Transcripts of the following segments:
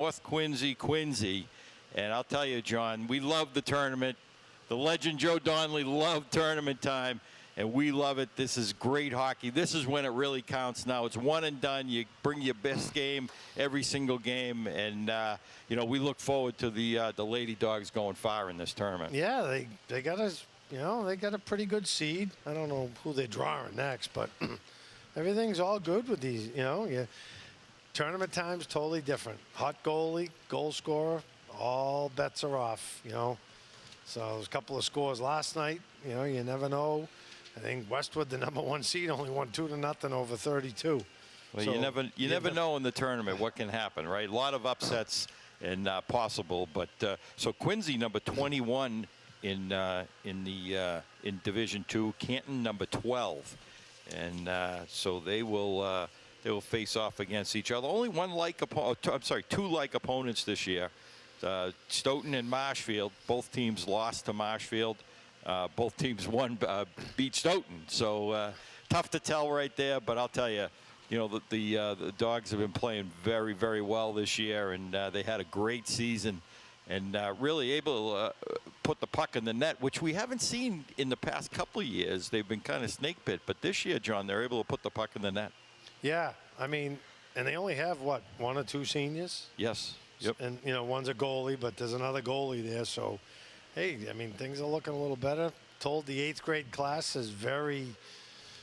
North Quincy. And I'll tell you, John, we love the tournament. The legend Joe Donnelly loved tournament time, and we love it. This is great hockey. This is when it really counts now. It's one and done. You bring your best game every single game, and you know, we look forward to the Lady Dogs going far in this tournament. Yeah, they got us. You know, they got a pretty good seed. I don't know who they're drawing next, but everything's all good with these. You know, tournament time's totally different. Hot goalie, goal scorer, all bets are off. You know. So there's a couple of scores last night. You know, you never know. I think Westwood, the #1 seed, only won 2-0 over 32. Well, so you never know in the tournament what can happen, right? A lot of upsets and possible. But so Quincy number 21 in Division II, Canton number 12, and so they will face off against each other. Only two like opponents this year. Stoughton and Marshfield, both teams lost to Marshfield. Both teams beat Stoughton. So tough to tell right there. But I'll tell you, you know, the Dogs have been playing very, very well this year, and they had a great season, and really able to put the puck in the net, which we haven't seen in the past couple of years. They've been kind of snake bit, but this year, John, they're able to put the puck in the net. Yeah, I mean, and they only have what, 1 or 2 seniors? Yes. Yep. And, you know, one's a goalie, but there's another goalie there. So, hey, I mean, things are looking a little better. Told the 8th grade class is very,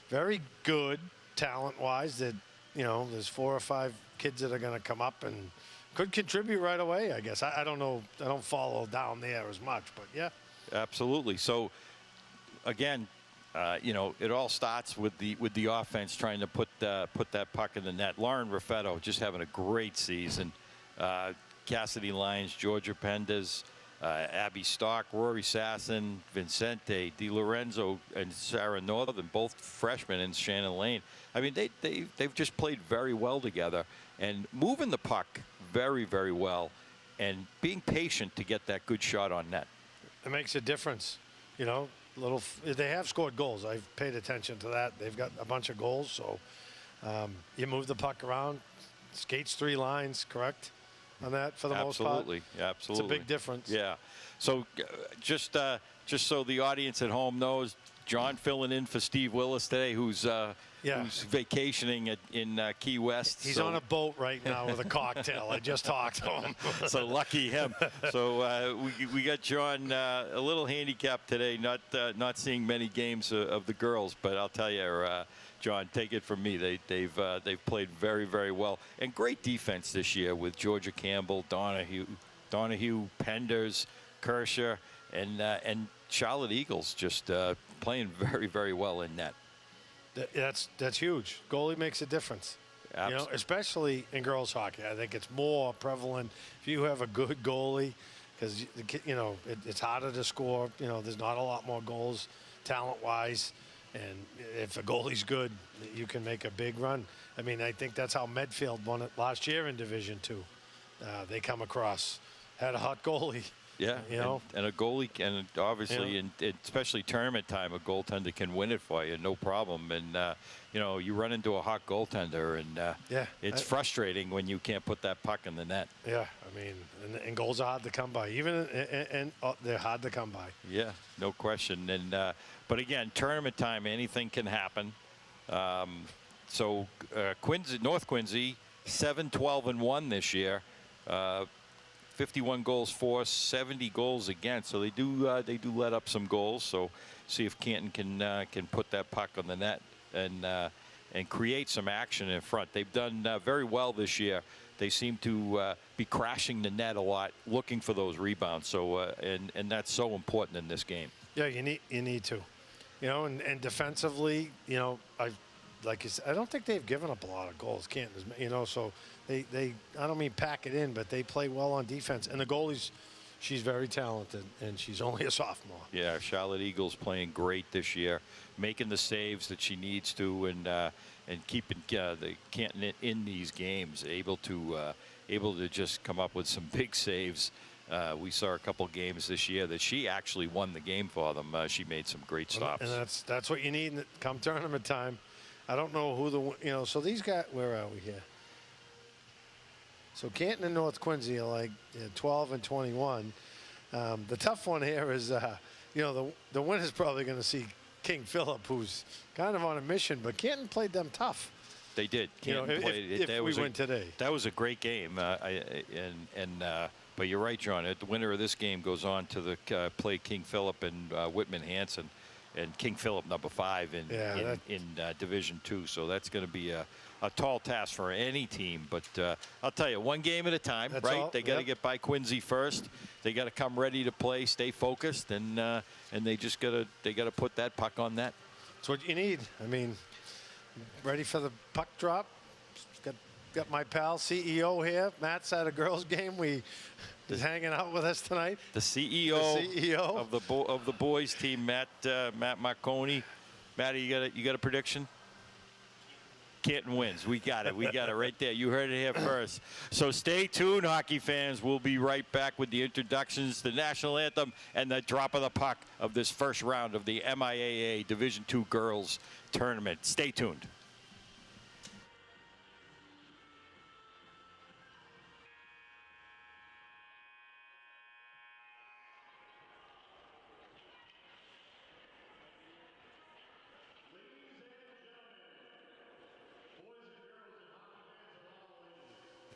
very good talent-wise. That, you know, there's 4 or 5 kids that are going to come up and could contribute right away, I guess. I don't know. I don't follow down there as much, but, yeah. Absolutely. So, again, you know, it all starts with the offense trying to put that puck in the net. Lauren Raffetto just having a great season. Cassidy Lyons, Georgia Pendas, Abby Stock, Rory Sasson, Vincente, Di Lorenzo, and Sarah Northern, both freshmen, and Shannon Lane. I mean, they've just played very well together and moving the puck very, very well and being patient to get that good shot on net. It makes a difference, you know. They have scored goals. I've paid attention to that. They've got a bunch of goals, so you move the puck around, skates 3 lines, correct? On that for the most part. Absolutely. It's a big difference. Yeah. So just so the audience at home knows, John filling in for Steve Willis today, who's vacationing in Key West. He's on a boat right now with a cocktail. I just talked to him. So lucky him. So we got John a little handicapped today, not seeing many games of the girls, but I'll tell you, John, take it from me. They've played very, very well, and great defense this year with Georgia Campbell, Donahue, Penders, Kershaw, and Charlotte Eagles just playing very, very well in net. That's huge. Goalie makes a difference. You know, especially in girls hockey. I think it's more prevalent if you have a good goalie, because you know it's harder to score. You know, there's not a lot more goals talent-wise. And if a goalie's good, you can make a big run. I mean, I think that's how Medfield won it last year in Division II. They come across, had a hot goalie. Yeah, you know, and a goalie can obviously, and especially tournament time, a goaltender can win it for you, no problem. And you know, you run into a hot goaltender, and it's frustrating when you can't put that puck in the net. Yeah, I mean, and goals are hard to come by, even and they're hard to come by. Yeah, no question. And but again, tournament time, anything can happen. So North Quincy, 7-12-1 this year. 51 goals for, 70 goals against. So they do let up some goals. So see if Canton can put that puck on the net and create some action in front. They've done very well this year. They seem to be crashing the net a lot, looking for those rebounds. So and that's so important in this game. Yeah, you need to, you know, and defensively, you know, like you said, I don't think they've given up a lot of goals. Canton, you know, so they I don't mean pack it in, but they play well on defense. And the goalie's, she's very talented, and she's only a sophomore. Yeah, Charlotte Eagles playing great this year, making the saves that she needs to, and keeping the Canton in these games, able to just come up with some big saves. We saw a couple games this year that she actually won the game for them. She made some great stops. And that's what you need come tournament time. I don't know who so these guys, where are we here? So Canton and North Quincy are like 12 and 21. The tough one here is, the winner's probably going to see King Philip, who's kind of on a mission, but Canton played them tough. They did. Canton played. If we win today. That was a great game. But you're right, John. The winner of this game goes on to play King Philip and Whitman Hanson, and King Philip number 5 in Division II. So that's going to be a tall task for any team. But I'll tell you, one game at a time, That's right? all. They got to get by Quincy first. They got to come ready to play, stay focused, and they just got to put that puck on net. That's what you need. I mean, ready for the puck drop. Got my pal CEO here. Matt's at a girls' game. He's hanging out with us tonight. The CEO of the boys team, Matt Marconi. Matty, you got a prediction? Canton wins. We got it. We got it right there. You heard it here first. So stay tuned, hockey fans. We'll be right back with the introductions, the national anthem, and the drop of the puck of this first round of the MIAA Division II Girls Tournament. Stay tuned.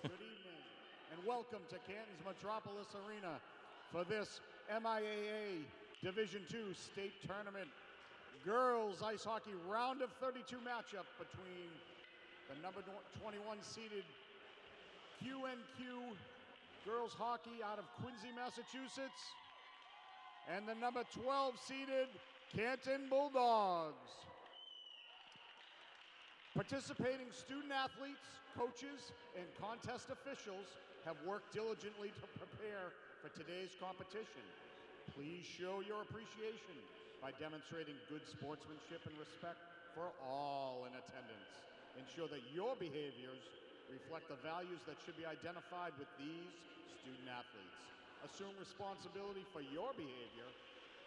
Good evening and welcome to Canton's Metropolis Arena for this MIAA Division II State Tournament Girls Ice Hockey Round of 32 matchup between the number 21 seeded QNQ Girls Hockey out of Quincy, Massachusetts, and the number 12 seeded Canton Bulldogs. Participating student athletes, coaches, and contest officials have worked diligently to prepare for today's competition. Please show your appreciation by demonstrating good sportsmanship and respect for all in attendance. Ensure that your behaviors reflect the values that should be identified with these student athletes. Assume responsibility for your behavior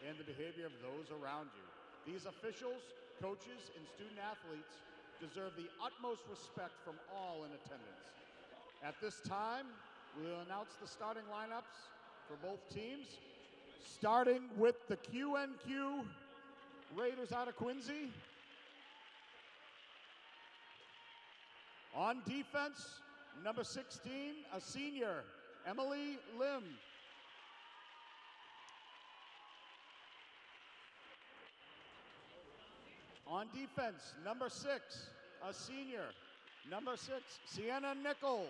and the behavior of those around you. These officials, coaches, and student athletes deserve the utmost respect from all in attendance. At this time, we'll announce the starting lineups for both teams, starting with the QNQ Raiders out of Quincy. On defense, number 16, a senior, Emily Lim. On defense, number 6, a senior, number 6, Sienna Nickel.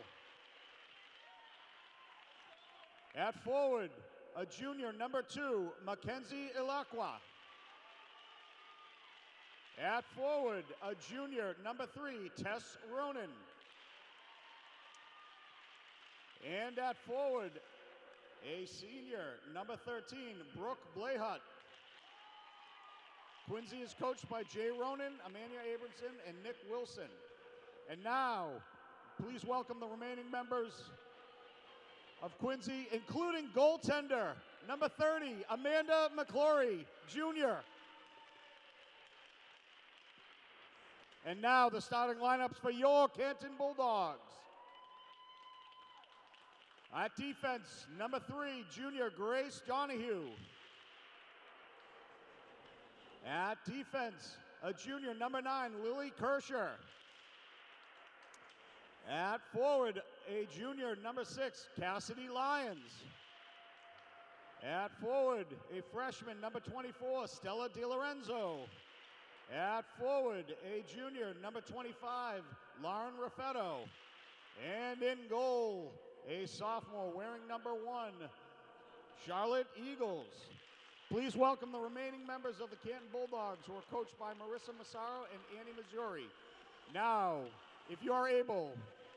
At forward, a junior, number 2, Mackenzie Ilaqua. At forward, a junior, number 3, Tess Ronan. And at forward, a senior, number 13, Brooke Blayhut. Quincy is coached by Jay Ronan, Amanda Abramson, and Nick Wilson. And now, please welcome the remaining members of Quincy, including goaltender, number 30, Amanda McClory, Jr. And now the starting lineups for your Canton Bulldogs. At defense, number 3, junior Grace Donahue. At defense, a junior, number 9, Lily Kirscher. At forward, a junior, number 6, Cassidy Lyons. At forward, a freshman, number 24, Stella DiLorenzo. At forward, a junior, number 25, Lauren Raffetto. And in goal, a sophomore wearing number 1, Charlotte Eagles. Please welcome the remaining members of the Canton Bulldogs, who are coached by Marissa Massaro and Annie Missouri. Now, if you are able,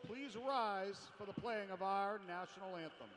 please rise for the playing of our national anthem.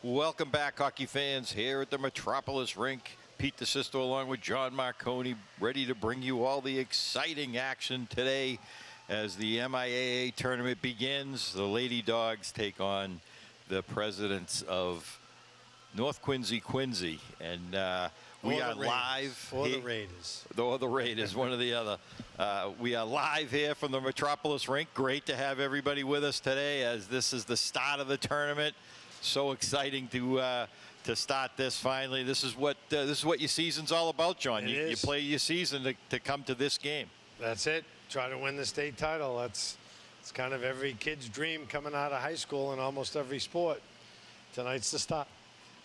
Welcome back, hockey fans, here at the Metropolis Rink. Pete DeSisto along with John Marconi, ready to bring you all the exciting action today as the MIAA tournament begins. The Lady Dogs take on the presidents of North Quincy, and we are live. Or the Raiders. Or the Raiders, one or the other. We are live here from the Metropolis Rink. Great to have everybody with us today as this is the start of the tournament. So exciting to start this finally. This is what your season's all about, John. You play your season to come to this game. That's it. Try to win the state title. It's kind of every kid's dream coming out of high school in almost every sport. Tonight's the start.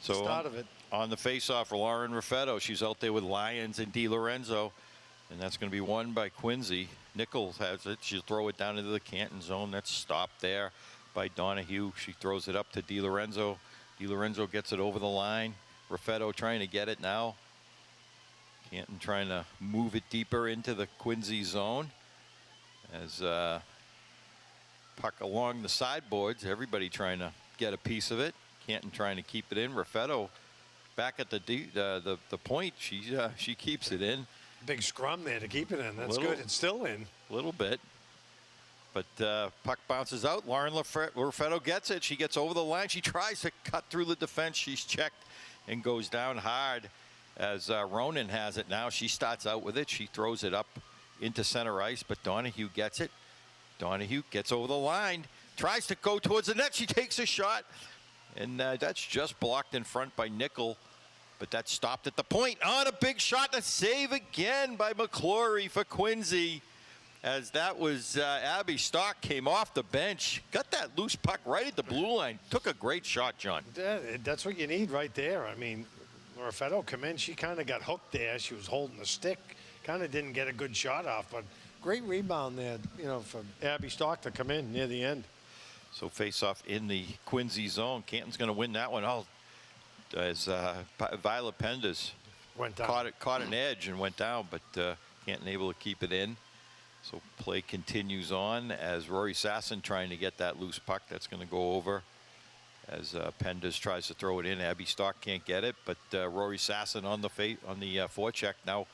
So start of it. On the face-off, Lauren Raffetto. She's out there with Lyons and DiLorenzo, and that's going to be won by Quincy. Nichols has it. She'll throw it down into the Canton zone. That's stopped there by Donahue. She throws it up to DiLorenzo. DiLorenzo gets it over the line. Raffetto trying to get it now. Canton trying to move it deeper into the Quincy zone as puck along the sideboards. Everybody trying to get a piece of it. Canton trying to keep it in. Raffetto back at the point. She keeps it in. Big scrum there to keep it in. That's good. It's still in. A little bit. But puck bounces out. Lauren Raffetto gets it. She gets over the line. She tries to cut through the defense. She's checked and goes down hard as Ronan has it now. She starts out with it. She throws it up into center ice, but Donahue gets it. Donahue gets over the line. Tries to go towards the net. She takes a shot. And that's just blocked in front by Nickel. But that's stopped at the point. On a big shot. A save again by McClory for Quincy. As that was Abby Stock came off the bench. Got that loose puck right at the blue line. Took a great shot, John. That's what you need right there. I mean, Raffetto come in. She kind of got hooked there. She was holding the stick. Kind of didn't get a good shot off. But great rebound there, for Abby Stock to come in near the end. So face-off in the Quincy zone. Canton's going to win that one. As Violet Pendas went down. Caught an edge and went down, but Canton able to keep it in. So play continues on as Rory Sasson trying to get that loose puck. That's going to go over as Pendas tries to throw it in. Abby Stock can't get it, but Rory Sasson on the forecheck. Now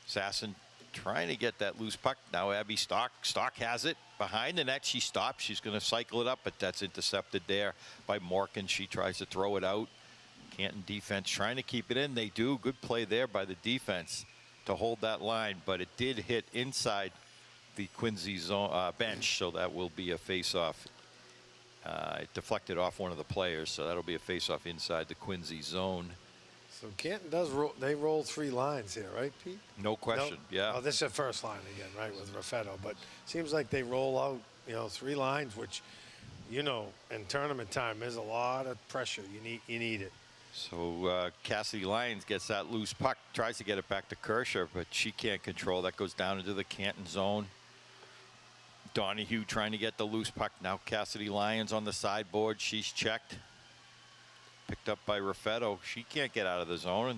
Sasson trying to get that loose puck. Now Abby Stock has it behind the net. She stops. She's going to cycle it up, but that's intercepted there by Morgan. She tries to throw it out. Canton defense trying to keep it in. They do. Good play there by the defense to hold that line, but it did hit inside the Quincy zone bench, so that will be a face-off. It deflected off one of the players, so that'll be a face-off inside the Quincy zone. So Canton does they roll 3 lines here, right, Pete? No question. Nope. Yeah. Oh, this is a first line again, right, with Raffetto. But seems like they roll out, 3 lines, which, in tournament time, there's a lot of pressure. You need it. So Cassidy Lyons gets that loose puck, tries to get it back to Kershaw, but she can't control. That goes down into the Canton zone. Donahue trying to get the loose puck. Now Cassidy Lyons on the sideboard. She's checked. Picked up by Raffetto. She can't get out of the zone,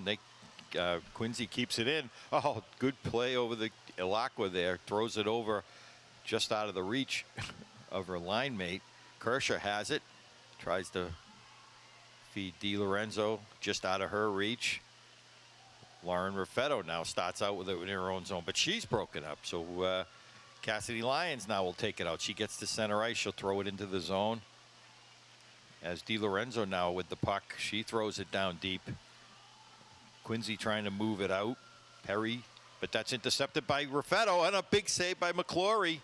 and Quincy keeps it in. Oh, good play over the Ilacqua there. Throws it over just out of the reach of her line mate. Kershaw has it. Tries to feed DiLorenzo just out of her reach. Lauren Raffetto now starts out with it in her own zone, but she's broken up. So Cassidy Lyons now will take it out. She gets to center ice. She'll throw it into the zone. As DiLorenzo now with the puck, she throws it down deep. Quincy trying to move it out. Perry, but that's intercepted by Raffetto, and a big save by McClory.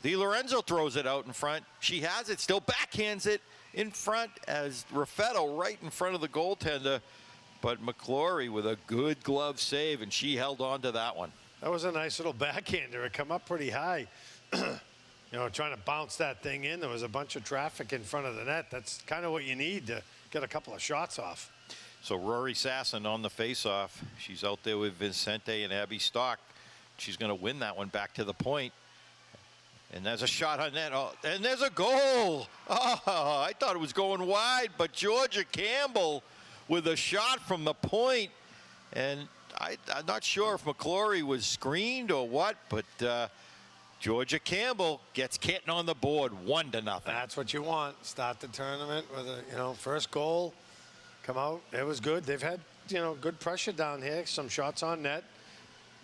DiLorenzo throws it out in front. She has it, still backhands it in front as Raffetto right in front of the goaltender. But McClory with a good glove save, and she held on to that one. That was a nice little backhander. It come up pretty high. Trying to bounce that thing in. There was a bunch of traffic in front of the net. That's kind of what you need to get a couple of shots off. So Rory Sasson on the face-off. She's out there with Vincente and Abby Stock. She's going to win that one back to the point. And there's a shot on net. Oh, and there's a goal. Oh, I thought it was going wide, but Georgia Campbell with a shot from the point. And I'm not sure if McClory was screened or what, but Georgia Campbell gets Canton on the board 1-0. That's what you want. Start the tournament with a first goal. Come out. It was good. They've had good pressure down here. Some shots on net.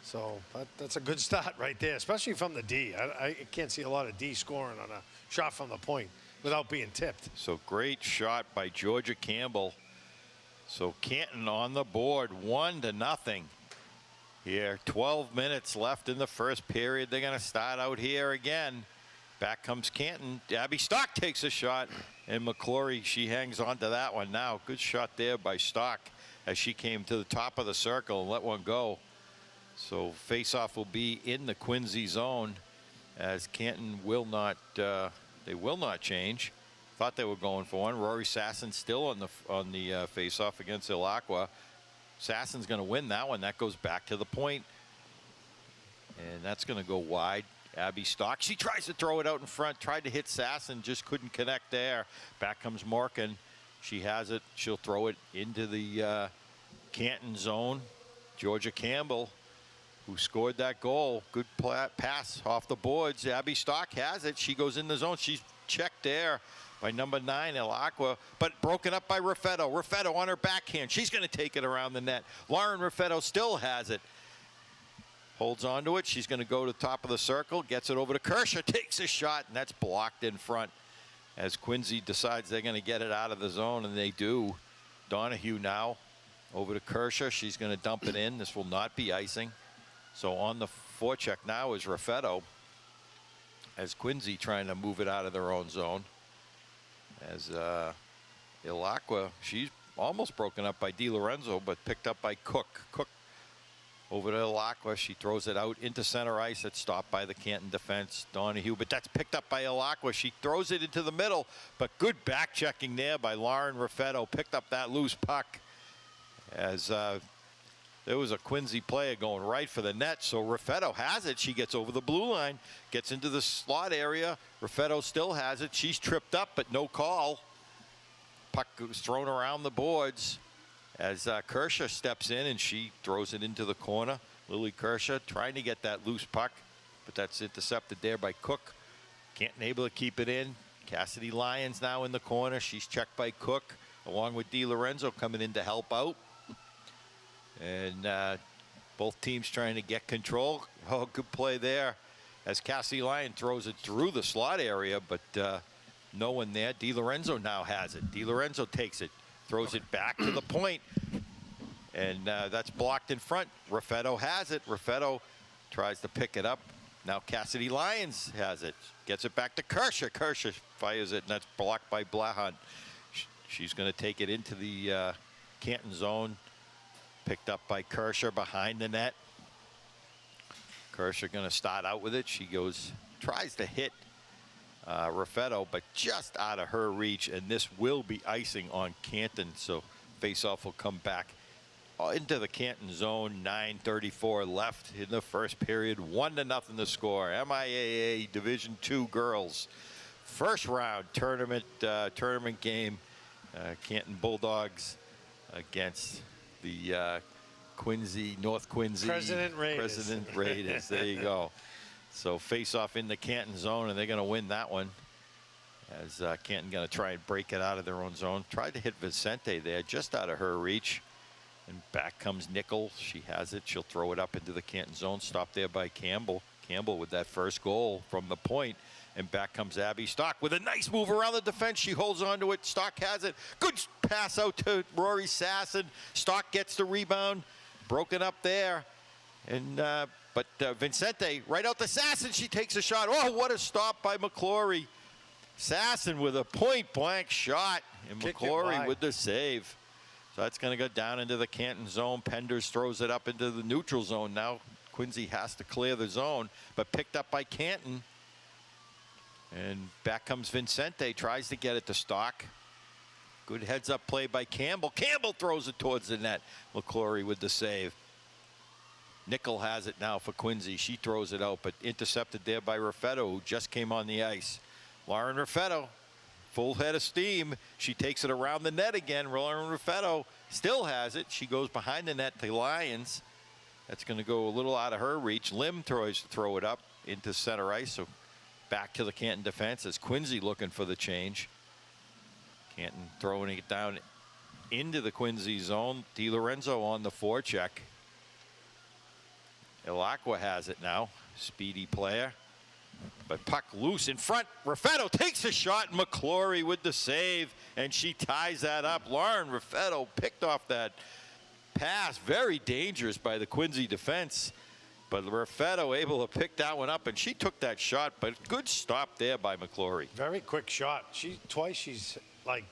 So that's a good start right there, especially from the D. I can't see a lot of D scoring on a shot from the point without being tipped. So great shot by Georgia Campbell. So Canton on the board 1-0. Here, 12 minutes left in the first period. They're going to start out here again. Back comes Canton. Abby Stock takes a shot, and McClory, she hangs on to that one now. Good shot there by Stock as she came to the top of the circle and let one go. So face-off will be in the Quincy zone as Canton will not, they will not change. Thought they were going for one. Rory Sasson still on the face-off against Ilacqua. Sasson's going to win that one. That goes back to the point. And that's going to go wide. Abby Stock. She tries to throw it out in front. Tried to hit Sasson. Just couldn't connect there. Back comes Morgan. She has it. She'll throw it into the Canton zone. Georgia Campbell, who scored that goal. Good pass off the boards. Abby Stock has it. She goes in the zone. She's checked there by number 9, Ilacqua, but broken up by Raffetto. Raffetto on her backhand. She's going to take it around the net. Lauren Raffetto still has it. Holds on to it. She's going to go to the top of the circle. Gets it over to Kershaw. Takes a shot, and that's blocked in front as Quincy decides they're going to get it out of the zone, and they do. Donahue now over to Kershaw. She's going to dump it in. This will not be icing. So on the forecheck now is Raffetto as Quincy trying to move it out of their own zone. As Ilacqua, she's almost broken up by DiLorenzo, but picked up by Cook. Cook over to Ilacqua. She throws it out into center ice. It's stopped by the Canton defense. Donahue, but that's picked up by Ilacqua. She throws it into the middle, but good back checking there by Lauren Raffetto. Picked up that loose puck as there was a Quincy player going right for the net. So Raffetto has it. She gets over the blue line, gets into the slot area. Raffetto still has it. She's tripped up, but no call. Puck was thrown around the boards as Kershaw steps in and she throws it into the corner. Lily Kershaw trying to get that loose puck, but that's intercepted there by Cook. Canton able to keep it in. Cassidy Lyons now in the corner. She's checked by Cook along with DiLorenzo coming in to help out. And both teams trying to get control. Oh, good play there as Cassie Lyon throws it through the slot area, but no one there. DiLorenzo now has it. DiLorenzo takes it, throws it back to the point, and that's blocked in front. Raffetto has it. Raffetto tries to pick it up. Now Cassidy Lyons has it. Gets it back to Kershaw. Kershaw fires it, and that's blocked by Blahunt. She's going to take it into the Canton zone. Picked up by Kershaw behind the net. Kershaw going to start out with it. She goes, tries to hit Raffetto, but just out of her reach, and this will be icing on Canton. So faceoff will come back into the Canton zone. 9:34 left in the first period. 1-0 the score. MIAA Division II girls first round tournament game. Canton Bulldogs against the Quincy, North Quincy President Raiders. There you go. So face off in the Canton zone, and they're going to win that one. As Canton going to try and break it out of their own zone. Tried to hit Vicente there, just out of her reach. And back comes Nickel. She has it. She'll throw it up into the Canton zone. Stopped there by Campbell. Campbell with that first goal from the point. And back comes Abby Stock with a nice move around the defense. She holds on to it. Stock has it. Good pass out to Rory Sasson. Stock gets the rebound. Broken up there. And but Vicente right out to Sasson. She takes a shot. Oh, what a stop by McClory. Sasson with a point-blank shot. And McClory with the save. So that's going to go down into the Canton zone. Penders throws it up into the neutral zone. Now Quincy has to clear the zone, but picked up by Canton. And back comes Vicente, tries to get it to Stock. Good heads-up play by Campbell. Campbell throws it towards the net. McClory with the save. Nickel has it now for Quincy. She throws it out, but intercepted there by Raffetto, who just came on the ice. Lauren Raffetto, full head of steam. She takes it around the net again. Lauren Raffetto still has it. She goes behind the net to Lyons. That's going to go a little out of her reach. Lim tries to throw it up. into center ice. So back to the Canton defense as Quincy looking for the change. Canton throwing it down into the Quincy zone. DiLorenzo on the forecheck. Ilacqua has it now. Speedy player. But puck loose in front. Raffetto takes a shot. McClory with the save. And she ties that up. Lauren Raffetto picked off that pass. Very dangerous by the Quincy defense. But Raffetto able to pick that one up. And she took that shot. But good stop there by McClory. Very quick shot. Twice she's like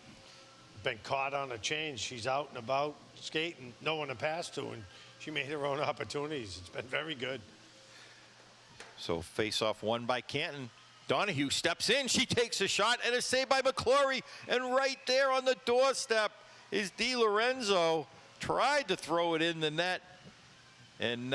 been caught on a change. She's out and about skating. No one to pass to. And she made her own opportunities. It's been very good. So face-off won by Canton. Donahue steps in. She takes a shot and a save by McClory. And right there on the doorstep is DiLorenzo. Tried to throw it in the net. And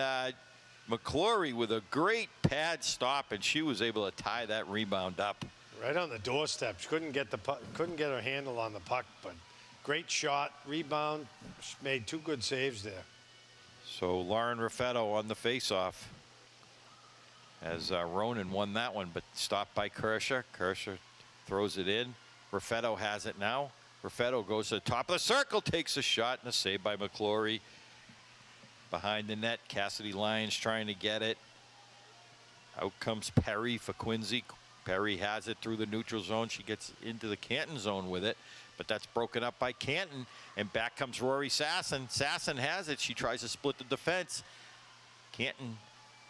McClory with a great pad stop, and she was able to tie that rebound up. Right on the doorstep. She couldn't get her handle on the puck, but great shot, rebound. She made two good saves there. So Lauren Raffetto on the face-off. As Ronan won that one, but stopped by Kershaw. Kershaw throws it in. Raffetto has it now. Raffetto goes to the top of the circle, takes a shot, and a save by McClory. Behind the net, Cassidy Lyons trying to get it. Out comes Perry for Quincy. Perry has it through the neutral zone. She gets into the Canton zone with it, but that's broken up by Canton. And back comes Rory Sasson. Sasson has it. She tries to split the defense. Canton,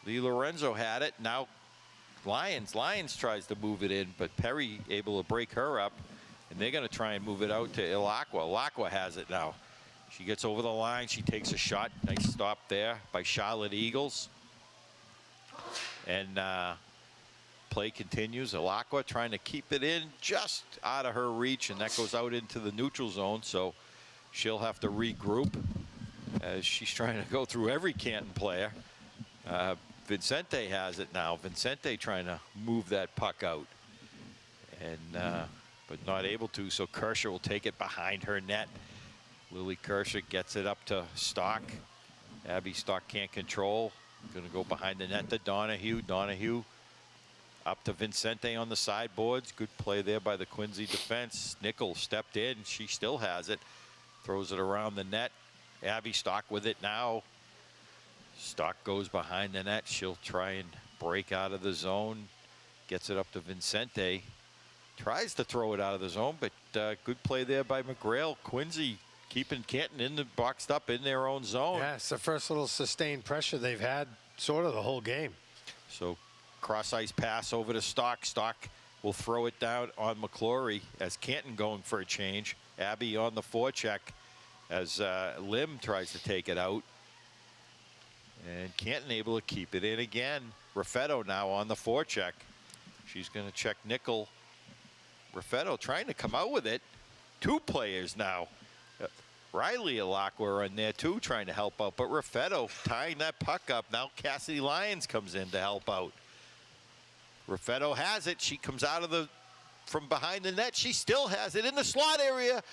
DiLorenzo had it. Now Lyons tries to move it in, but Perry able to break her up. And they're going to try and move it out to Ilacqua. Ilacqua has it now. She gets over the line. She takes a shot. Nice stop there by Charlotte Eagles. And play continues. Ilacqua trying to keep it in just out of her reach, and that goes out into the neutral zone. So she'll have to regroup as she's trying to go through every Canton player. Vincente has it now. Vincente trying to move that puck out, and but not able to. So Kershaw will take it behind her net. Lily Kershaw gets it up to Stock. Abby Stock can't control. Going to go behind the net to Donahue. Donahue up to Vincente on the sideboards. Good play there by the Quincy defense. Nichols stepped in. She still has it. Throws it around the net. Abby Stock with it now. Stock goes behind the net. She'll try and break out of the zone. Gets it up to Vincente. Tries to throw it out of the zone, but good play there by McGrail. Quincy keeping Canton in the boxed up in their own zone. Yeah, it's the first little sustained pressure they've had sort of the whole game. So cross ice pass over to Stock. Stock will throw it down on McClory as Canton going for a change. Abby on the forecheck as Lim tries to take it out. And Canton able to keep it in again. Raffetto now on the forecheck. She's going to check Nickel. Raffetto trying to come out with it. Two players now. Riley Ilacqua in there too trying to help out. But Raffetto tying that puck up. Now Cassidy Lyons comes in to help out. Raffetto has it. She comes out of from behind the net. She still has it in the slot area.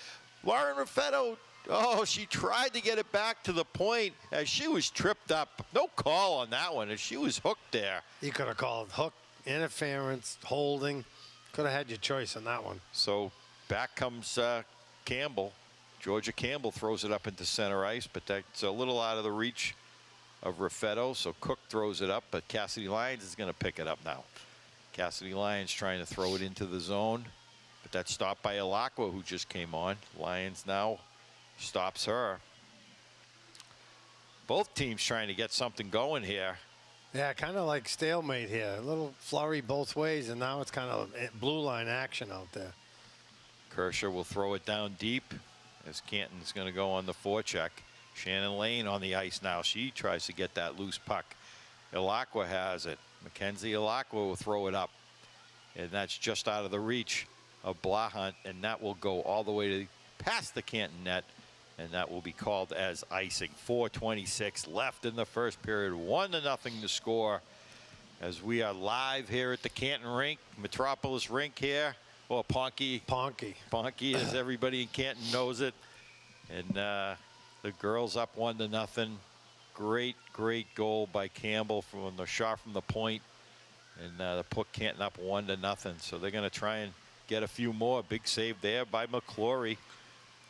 Lauren Raffetto, oh, she tried to get it back to the point as she was tripped up. No call on that one as she was hooked there. You could have called hook, interference, holding. Could have had your choice on that one. So back comes Campbell. Georgia Campbell throws it up into center ice, but that's a little out of the reach of Raffetto. So Cook throws it up, but Cassidy Lyons is going to pick it up now. Cassidy Lyons trying to throw it into the zone, but that's stopped by Ilacqua, who just came on. Lyons now stops her. Both teams trying to get something going here. Yeah, kind of like stalemate here. A little flurry both ways, and now it's kind of blue line action out there. Kershaw will throw it down deep as Canton's going to go on the forecheck. Shannon Lane on the ice now. She tries to get that loose puck. Ilacqua has it. Mackenzie Ilacqua will throw it up. And that's just out of the reach of Blahunt, and that will go all the way to past the Canton net, and that will be called as icing. 4:26 left in the first period. 1-0 to score as we are live here at the Canton rink, Metropolis rink here. Well, Ponky, as everybody in Canton knows it. And the girls up 1-0. Great goal by Campbell from the shot from the point. And they put Canton up 1-0. So they're going to try and get a few more. Big save there by McClory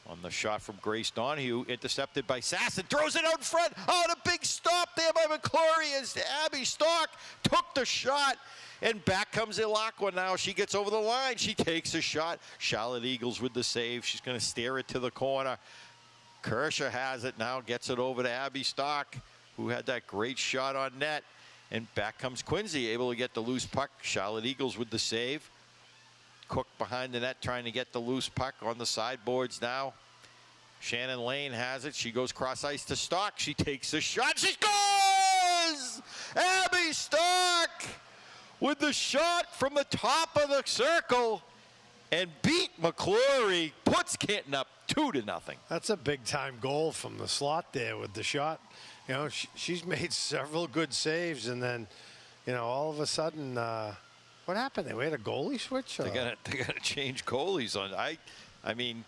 on the shot from Grace Donahue. Intercepted by Sasson. Throws it out in front. Oh, the big stop there by McClory as Abby Stock took the shot. And back comes Ilacqua now. She gets over the line. She takes a shot. Charlotte Eagles with the save. She's going to steer it to the corner. Kershaw has it now. Gets it over to Abby Stock, who had that great shot on net. And back comes Quincy, able to get the loose puck. Charlotte Eagles with the save. Cook behind the net trying to get the loose puck on the sideboards now. Shannon Lane has it. She goes cross ice to Stock. She takes a shot. She scores! Abby Stock with the shot from the top of the circle and beat McClory. Puts Canton up 2-0. That's a big-time goal from the slot there with the shot. You know, she's made several good saves, and then, you know, all of a sudden, what happened? They had a goalie switch? They gotta change goalies on. I mean,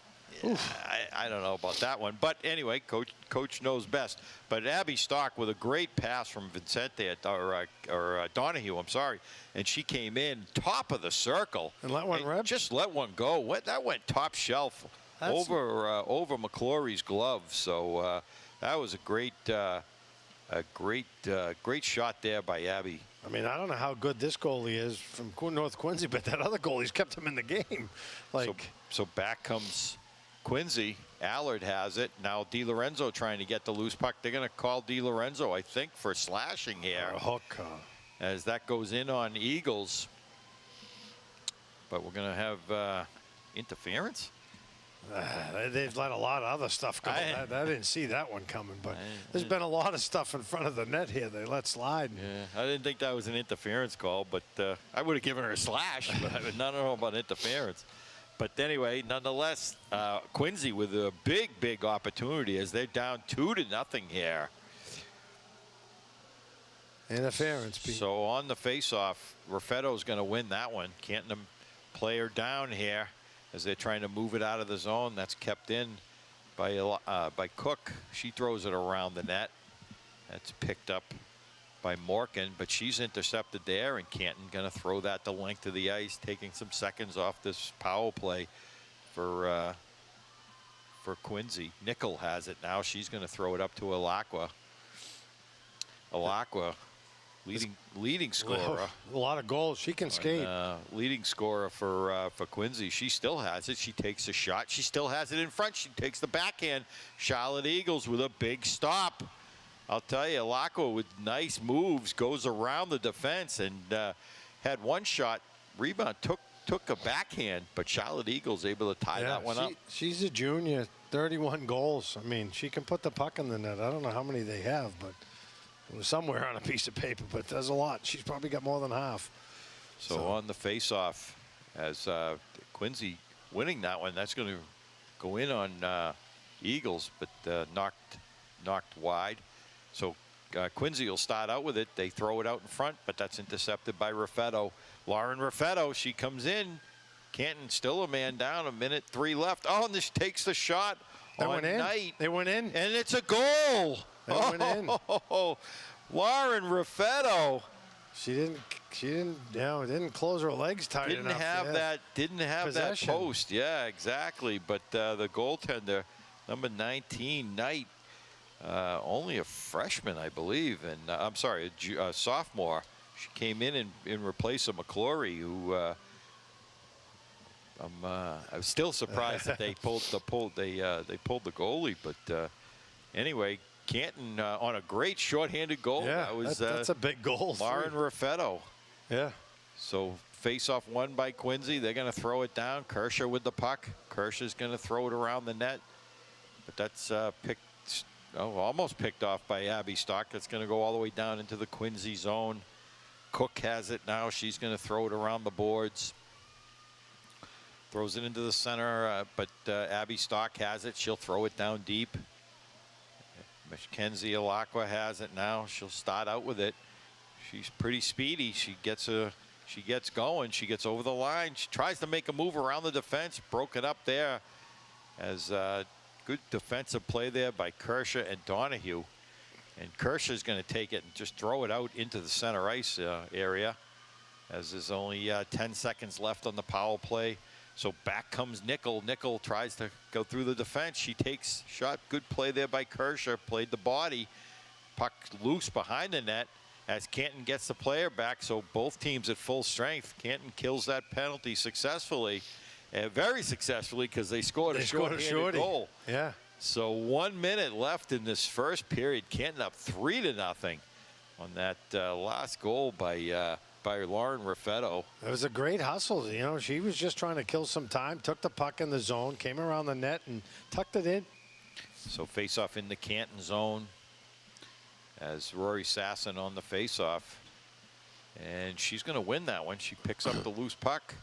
I don't know about that one, but anyway, coach knows best. But Abby Stock with a great pass from Vincente or Donahue, I'm sorry, and she came in top of the circle and let one rip. Just let one go. That went top shelf over McClory's glove. So that was a great shot there by Abby. I mean, I don't know how good this goalie is from North Quincy, but that other goalie's kept him in the game. So back comes Quincy. Allard has it. Now DiLorenzo trying to get the loose puck. They're going to call DiLorenzo, I think, for slashing here. A hook. As that goes in on Eagles. But we're going to have interference. They've let a lot of other stuff go. I didn't see that one coming, but there's been a lot of stuff in front of the net here they let slide. Yeah, I didn't think that was an interference call, but I would have given her a slash, but I don't know about interference. But anyway, nonetheless, Quincy with a big opportunity as they're down 2-0 here. Interference, Pete. So on the face-off, Raffetto's going to win that one. Canton player down here as they're trying to move it out of the zone. That's kept in by Cook. She throws it around the net. That's picked up by Morgan, but she's intercepted there, and Canton going to throw that the length of the ice, taking some seconds off this power play for Quincy. Nickel has it now. She's going to throw it up to Ilacqua. Ilacqua, leading scorer. A lot of goals. She can skate. Leading scorer for Quincy. She still has it. She takes a shot. She still has it in front. She takes the backhand. Charlotte Eagles with a big stop. I'll tell you, Ilacqua with nice moves goes around the defense and had one shot. Rebound took a backhand, but Charlotte Eagles able to tie that one up. She's a junior, 31 goals. I mean, she can put the puck in the net. I don't know how many they have, but it was somewhere on a piece of paper, but there's a lot. She's probably got more than half. So on the face-off, as Quincy winning that one, that's going to go in on Eagles, but knocked wide. So Quincy will start out with it. They throw it out in front, but that's intercepted by Raffetto. Lauren Raffetto, she comes in. Canton still a man down, 1:03 left. Oh, and this takes the shot on Knight. They went in. And it's a goal. They went in. Lauren Raffetto. She didn't close her legs tight enough. Didn't have Possession. that post. Yeah, exactly. But the goaltender, number 19, Knight, only a freshman, I believe, and I'm sorry, a sophomore. She came in replace of McClory, who I was still surprised that they pulled the goalie. But anyway, Canton on a great shorthanded goal. Yeah, that's a big goal. Lauren Raffetto. Yeah. So face-off won by Quincy. They're going to throw it down. Kershaw with the puck. Kershaw's going to throw it around the net, but that's almost picked off by Abby Stock. That's going to go all the way down into the Quincy zone. Cook has it now. She's going to throw it around the boards. Throws it into the center, but Abby Stock has it. She'll throw it down deep. Mackenzie Ilacqua has it now. She'll start out with it. She's pretty speedy. She gets going. She gets over the line. She tries to make a move around the defense. Broken up there as good defensive play there by Kershaw and Donahue. And Kershaw's going to take it and just throw it out into the center ice area. as there's only 10 seconds left on the power play. So back comes Nickel. Nickel tries to go through the defense. She takes shot. Good play there by Kershaw. Played the body. Puck loose behind the net as Canton gets the player back. So both teams at full strength. Canton kills that penalty successfully. Very successfully, because they scored a short-handed goal. Yeah. So 1 minute left in this first period. Canton up 3-0 on that last goal by Lauren Raffetto. It was a great hustle. You know, she was just trying to kill some time, took the puck in the zone, came around the net, and tucked it in. So face-off in the Canton zone as Rory Sasson on the face-off. And she's going to win that one. She picks up the loose puck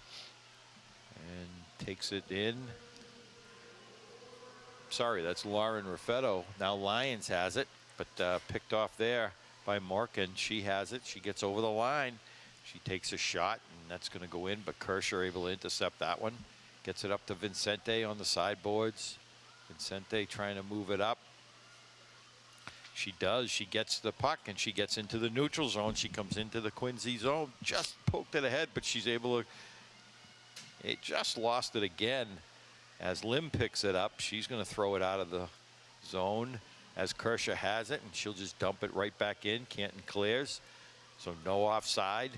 and takes it in. Sorry, that's Lauren Raffetto. Now Lyons has it, but picked off there by Morgan. She has it. She gets over the line. She takes a shot, and that's going to go in, but Kershaw able to intercept that one. Gets it up to Vincente on the sideboards. Vincente trying to move it up. She does. She gets the puck, and she gets into the neutral zone. She comes into the Quincy zone. Just poked it ahead, but she's able to... It just lost it again. As Lim picks it up, she's going to throw it out of the zone as Kershaw has it, and she'll just dump it right back in. Canton clears, so no offside.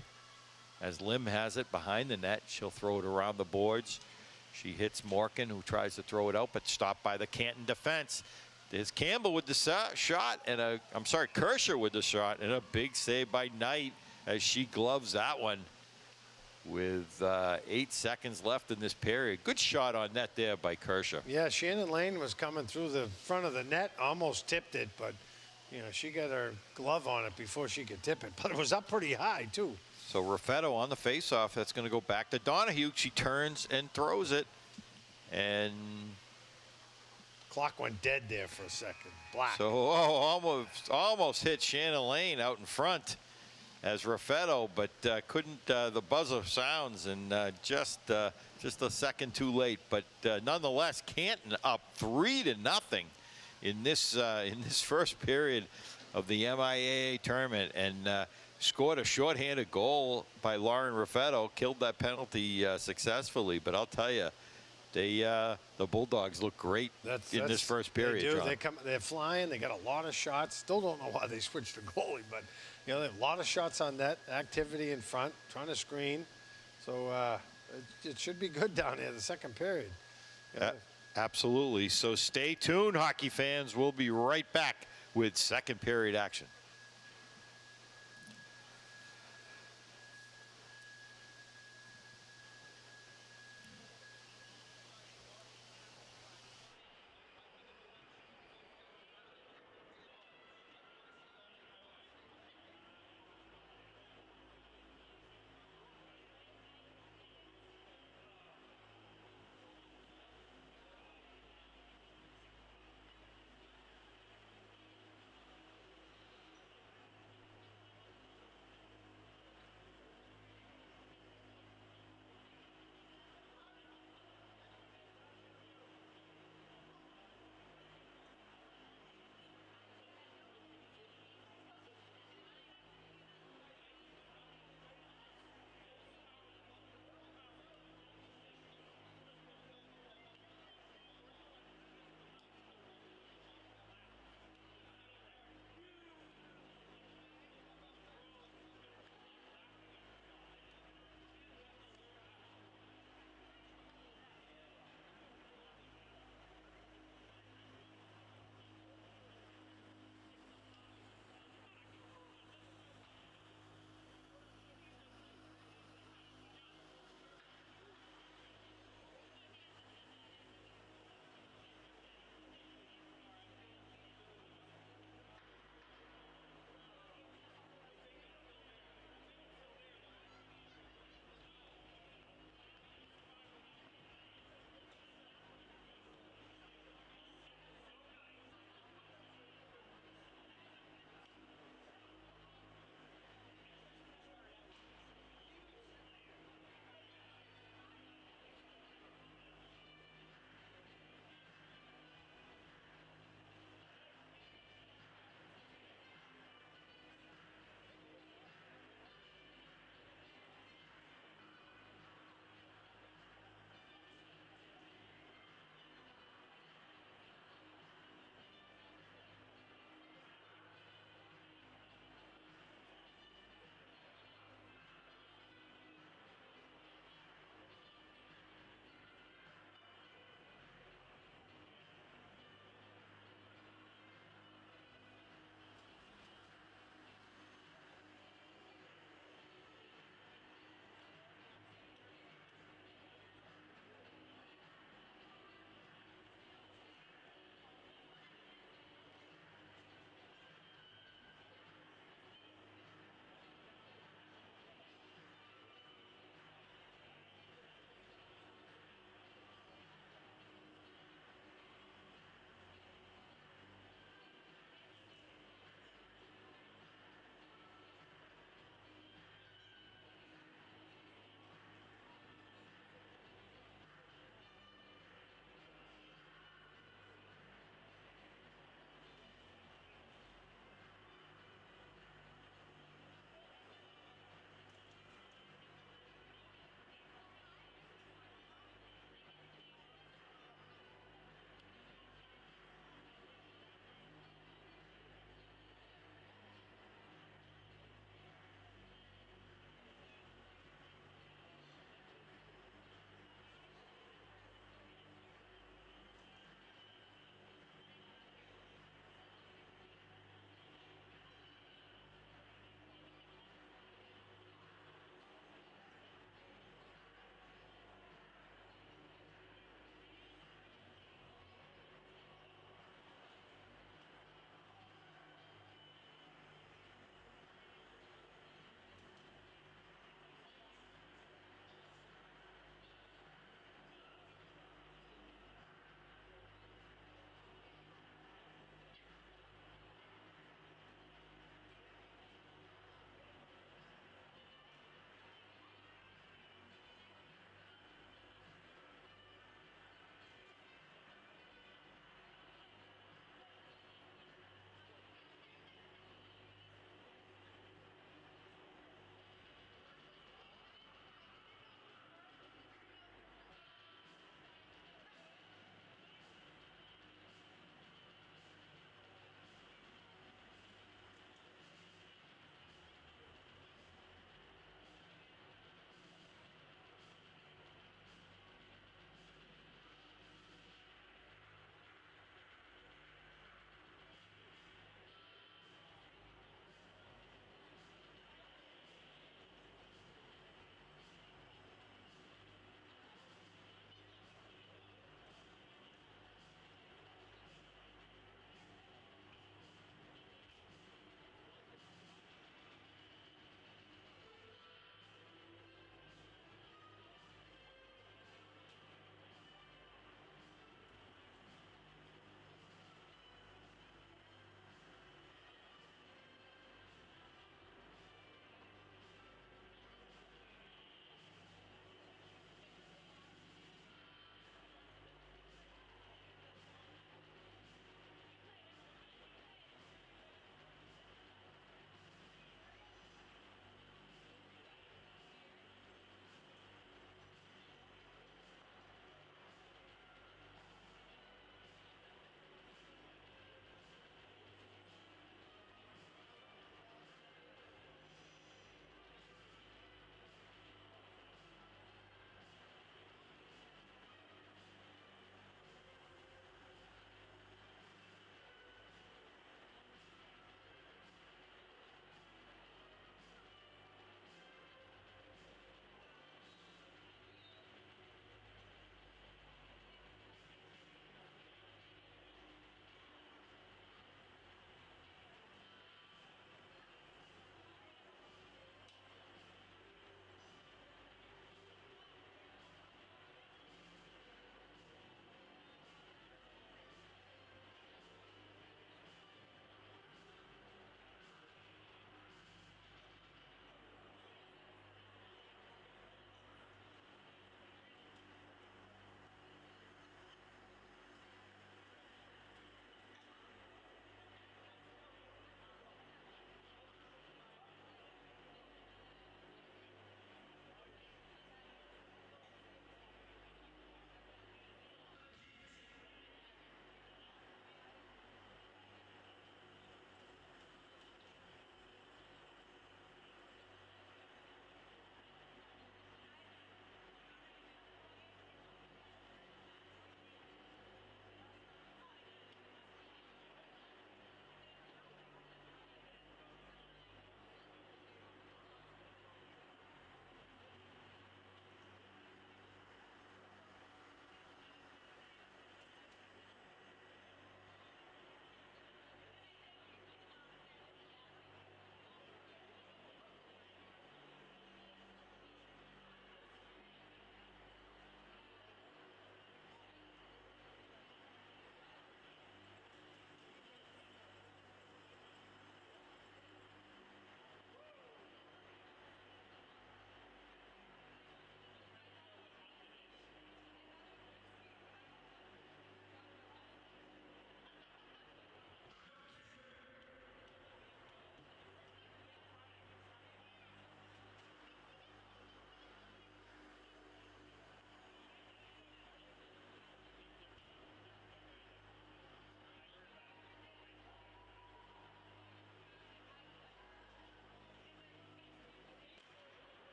As Lim has it behind the net, she'll throw it around the boards. She hits Morgan, who tries to throw it out, but stopped by the Canton defense. There's Campbell with the shot, and Kershaw with the shot, and a big save by Knight as she gloves that one with 8 seconds left in this period. Good shot on net there by Kershaw. Yeah, Shannon Lane was coming through the front of the net, almost tipped it, but you know, she got her glove on it before she could tip it. But it was up pretty high too. So Raffetto on the faceoff. That's going to go back to Donahue. She turns and throws it, and clock went dead there for a second. Black. So almost hit Shannon Lane out in front as Raffetto, but couldn't. The buzzer sounds, and just a second too late. But nonetheless, Canton up 3-0 in this first period of the MIAA tournament, and scored a shorthanded goal by Lauren Raffetto. Killed that penalty successfully. But I'll tell you, the Bulldogs look great in this first period. They do. They're flying. They got a lot of shots. Still don't know why they switched the goalie, but you know, they have a lot of shots on net, activity in front, trying to screen. So it should be good down there the second period. Absolutely. So stay tuned, hockey fans. We'll be right back with second period action.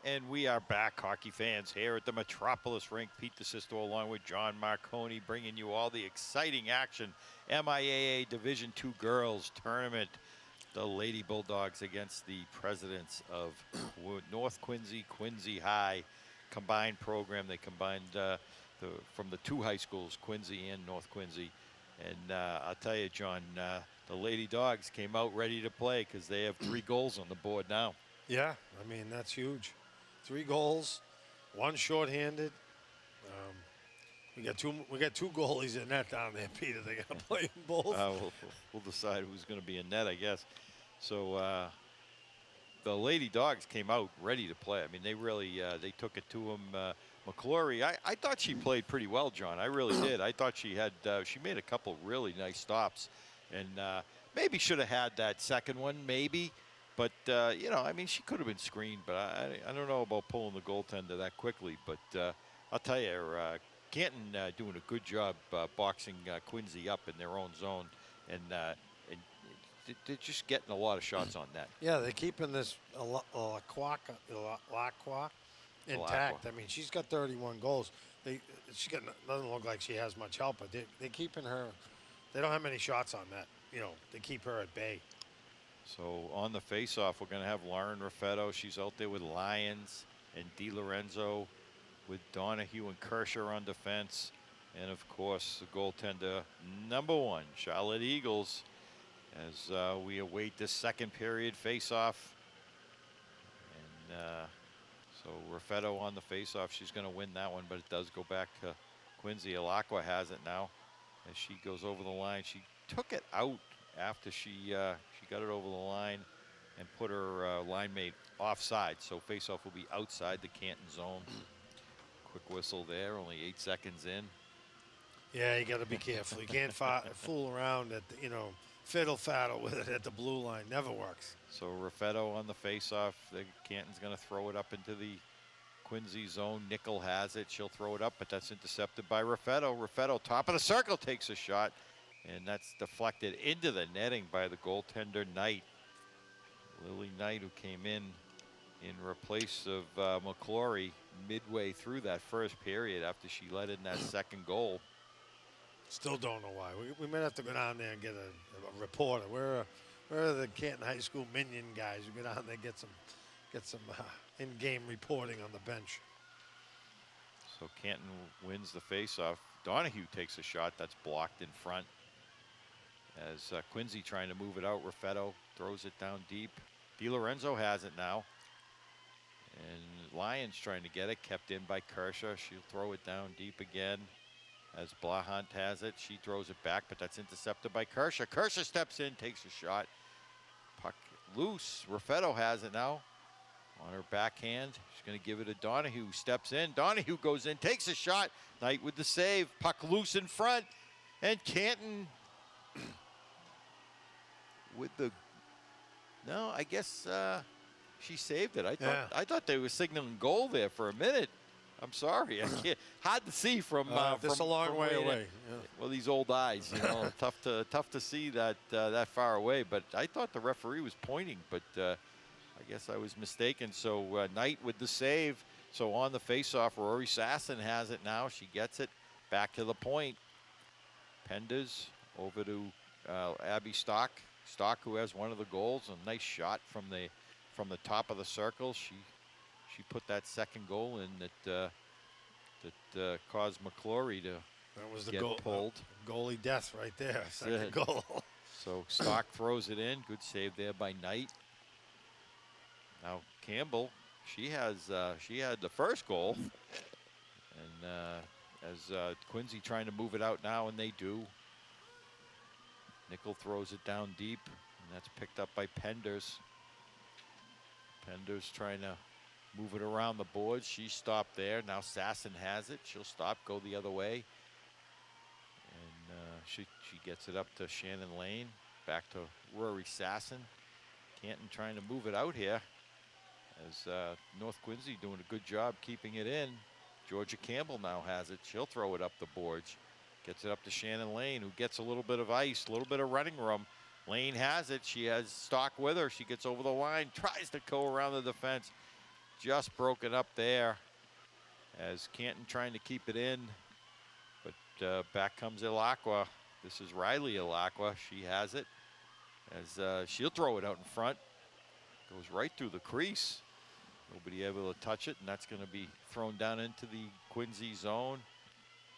And we are back, hockey fans, here at the Metropolis Rink. Pete DeSisto along with John Marconi bringing you all the exciting action. MIAA Division II Girls Tournament. The Lady Bulldogs against the presidents of North Quincy, Quincy High combined program. They combined from the two high schools, Quincy and North Quincy. And I'll tell you, John, the Lady Dogs came out ready to play because they have 3 goals on the board now. Yeah, I mean, that's huge. 3 goals, 1 shorthanded. We got two goalies in net down there, Peter. They got to play them both. We'll decide who's going to be in net, I guess. So the Lady Dogs came out ready to play. I mean, they really they took it to them. McClory, I thought she played pretty well, John. I really did. I thought she made a couple really nice stops, and maybe should have had that second one, maybe. But, you know, I mean, she could have been screened, but I don't know about pulling the goaltender that quickly. But I'll tell you, Canton doing a good job boxing Quincy up in their own zone. And they're just getting a lot of shots on net. Yeah, they're keeping this Lacroix intact. I mean, she's got 31 goals. Doesn't look like she has much help, but they're keeping her. They don't have many shots on net. You know, they keep her at bay. So on the face-off, we're going to have Lauren Raffetto. She's out there with Lyons and DiLorenzo, with Donahue and Kershaw on defense. And, of course, the goaltender, number 1, Charlotte Eagles, as we await this second period face-off. And so Raffetto on the face-off. She's going to win that one, but it does go back to Quincy. Alacqua has it now as she goes over the line. She took it out after she got it over the line and put her line mate offside. So face-off will be outside the Canton zone. Quick whistle there, only 8 seconds in. Yeah, you got to be careful. You can't fool around at the, fiddle-faddle with it at the blue line. Never works. So Raffetto on the face-off. Canton's going to throw it up into the Quincy zone. Nickel has it. She'll throw it up, but that's intercepted by Raffetto. Raffetto, top of the circle, takes a shot. And that's deflected into the netting by the goaltender, Knight. Lily Knight, who came in replace of McClory midway through that first period after she let in that second goal. Still don't know why. We might have to go down there and get a reporter. Where are the Canton High School minion guys who go down there and get some in-game reporting on the bench? So Canton wins the faceoff. Donahue takes a shot that's blocked in front. As Quincy trying to move it out, Raffetto throws it down deep. DiLorenzo has it now. And Lyons trying to get it, kept in by Kershaw. She'll throw it down deep again. As Blahant has it, she throws it back, but that's intercepted by Kershaw. Kershaw steps in, takes a shot. Puck loose. Raffetto has it now. On her backhand, she's going to give it to Donahue. Steps in. Donahue goes in, takes a shot. Knight with the save. Puck loose in front. And Canton with the... No, I guess she saved it. I thought they were signaling goal there for a minute. I'm sorry. I can't. Hard to see from. This a long way away. Yeah. Well, these old eyes, tough to see that that far away. But I thought the referee was pointing, but I guess I was mistaken. So Knight with the save. So on the faceoff, Rory Sasson has it now. She gets it back to the point. Penders over to Abby Stock. Stock, who has one of the goals, a nice shot from the top of the circle. She put that second goal in that caused McClory to get pulled. Goalie death right there. Second goal. So Stock throws it in. Good save there by Knight. Now Campbell, she had the first goal, and as Quincy trying to move it out now, and they do. Nickel throws it down deep, and that's picked up by Penders. Penders trying to move it around the boards. She stopped there. Now Sasson has it. She'll stop, go the other way. And she gets it up to Shannon Lane. Back to Rory Sasson. Canton trying to move it out here. As North Quincy doing a good job keeping it in. Georgia Campbell now has it. She'll throw it up the boards. Gets it up to Shannon Lane, who gets a little bit of ice, a little bit of running room. Lane has it. She has Stock with her. She gets over the line, tries to go around the defense. just broken up there as Canton trying to keep it in. But back comes Ilacqua. This is Riley Ilacqua. She has it as she'll throw it out in front. Goes right through the crease. Nobody able to touch it, and that's going to be thrown down into the Quincy zone.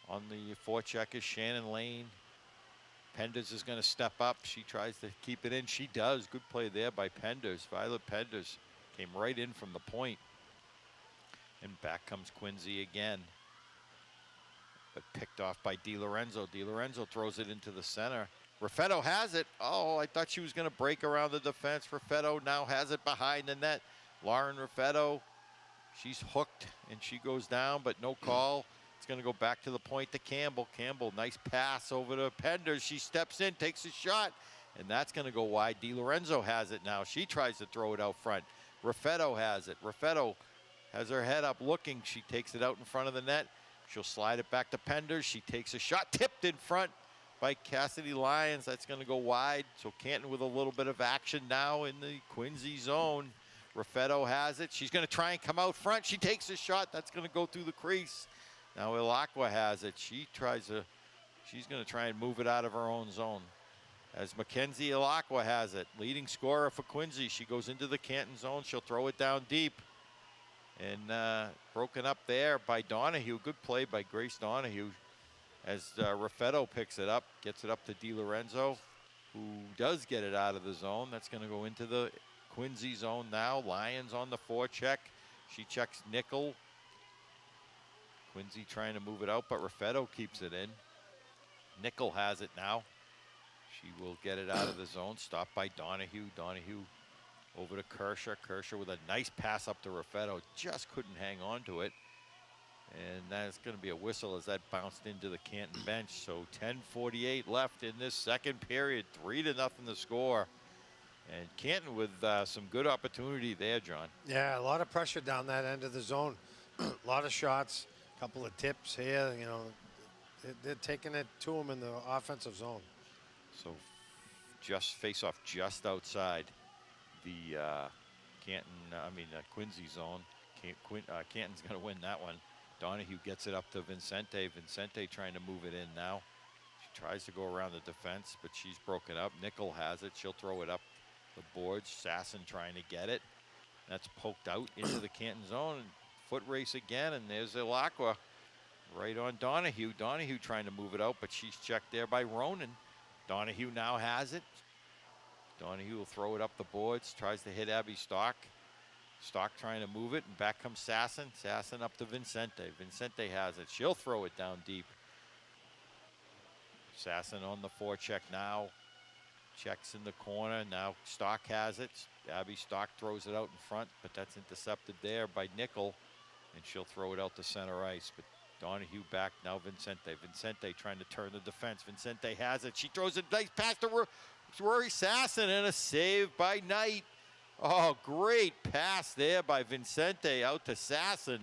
On the forecheck is Shannon Lane. Penders is going to step up. She tries to keep it in. She does. Good play there by Penders. Violet Penders came right in from the point. And back comes Quincy again. But picked off by DiLorenzo. DiLorenzo throws it into the center. Raffetto has it. Oh, I thought she was going to break around the defense. Raffetto now has it behind the net. Lauren Raffetto, she's hooked and she goes down, but no call. It's going to go back to the point to Campbell. Campbell, nice pass over to Penders. She steps in, takes a shot, and that's going to go wide. DiLorenzo has it now. She tries to throw it out front. Raffetto has it. Raffetto has her head up looking. She takes it out in front of the net. She'll slide it back to Penders. She takes a shot, tipped in front by Cassidy Lyons. That's going to go wide. So Canton with a little bit of action now in the Quincy zone. Raffetto has it. She's going to try and come out front. She takes a shot. That's going to go through the crease. Now Ilacqua has it. She's going to try and move it out of her own zone. As Mackenzie Ilacqua has it. Leading scorer for Quincy. She goes into the Canton zone. She'll throw it down deep. And broken up there by Donahue. Good play by Grace Donahue. As Raffetto picks it up, gets it up to DiLorenzo, who does get it out of the zone. That's going to go into the Quincy zone now. Lyons on the forecheck. She checks Nickel. Quincy trying to move it out, but Raffetto keeps it in. Nickel has it now. She will get it out of the zone. Stopped by Donahue. Donahue over to Kershaw. Kershaw with a nice pass up to Raffetto. Just couldn't hang on to it. And that's going to be a whistle as that bounced into the Canton bench. So 10:48 left in this second period. 3-0 the score. And Canton with some good opportunity there, John. Yeah, a lot of pressure down that end of the zone. A lot of shots, a couple of tips here. You know, they're taking it to them in the offensive zone. So just face off just outside the Quincy zone. Canton's going to win that one. Donahue gets it up to Vincente. Vincente trying to move it in now. She tries to go around the defense, but she's broken up. Nickel has it. She'll throw it up the boards. Sasson trying to get it. That's poked out into the Canton zone. Foot race again, and there's Ilacqua right on Donahue. Donahue trying to move it out, but she's checked there by Ronan. Donahue now has it. Donahue will throw it up the boards, tries to hit Abby Stock. Stock trying to move it, and back comes Sasson. Sasson up to Vincente. Vincente has it. She'll throw it down deep. Sasson on the forecheck now. Checks in the corner. Now Stock has it. Abby Stock throws it out in front, but that's intercepted there by Nickel, and she'll throw it out to center ice. But Donahue back now. Vincente. Vincente trying to turn the defense. Vincente has it. She throws a nice pass to Rory Sasson, and a save by Knight. Oh, great pass there by Vincente out to Sasson.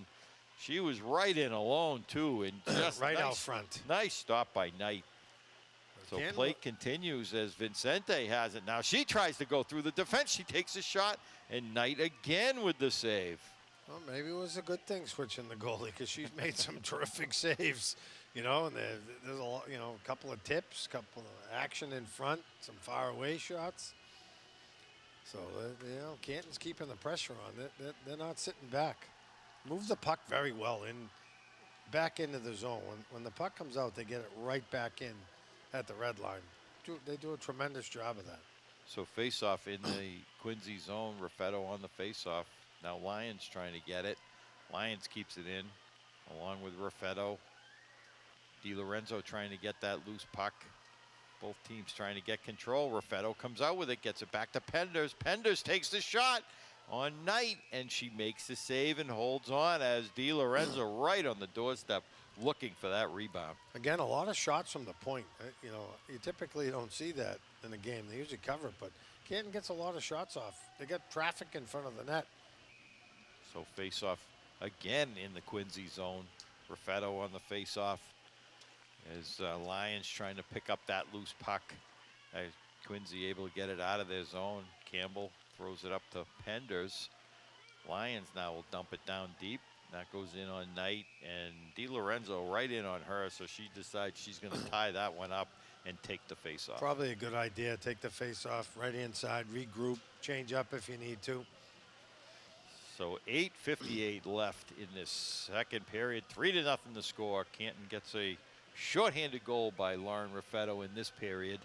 She was right in alone, too, and just right nice, out front. Nice stop by Knight. So play continues as Vincente has it now. She tries to go through the defense. She takes a shot, and Knight again with the save. Well, maybe it was a good thing switching the goalie because she's made some terrific saves, you know, and there's a couple of tips, couple of action in front, some far away shots. So, Canton's keeping the pressure on. They're not sitting back. Move the puck very well back into the zone. When the puck comes out, they get it right back in at the red line. They do a tremendous job of that. So face-off in the Quincy zone. Raffetto on the face-off. Now Lyons trying to get it. Lyons keeps it in along with Raffetto. DiLorenzo trying to get that loose puck. Both teams trying to get control. Raffetto comes out with it, gets it back to Penders. Penders takes the shot on Knight, and she makes the save and holds on as DiLorenzo right on the doorstep looking for that rebound. Again, a lot of shots from the point. You typically don't see that in a game. They usually cover it, but Canton gets a lot of shots off. They got traffic in front of the net. So face-off again in the Quincy zone. Raffetto on the face-off. As Lyons trying to pick up that loose puck. Quincy able to get it out of their zone. Campbell throws it up to Penders. Lions now will dump it down deep. That goes in on Knight, and DiLorenzo right in on her, so she decides she's going to tie that one up and take the face off. Probably a good idea. Take the face off, right hand side, regroup, change up if you need to. So 8:58 left in this second period. 3-0 the score. Canton gets a shorthanded goal by Lauren Raffetto in this period,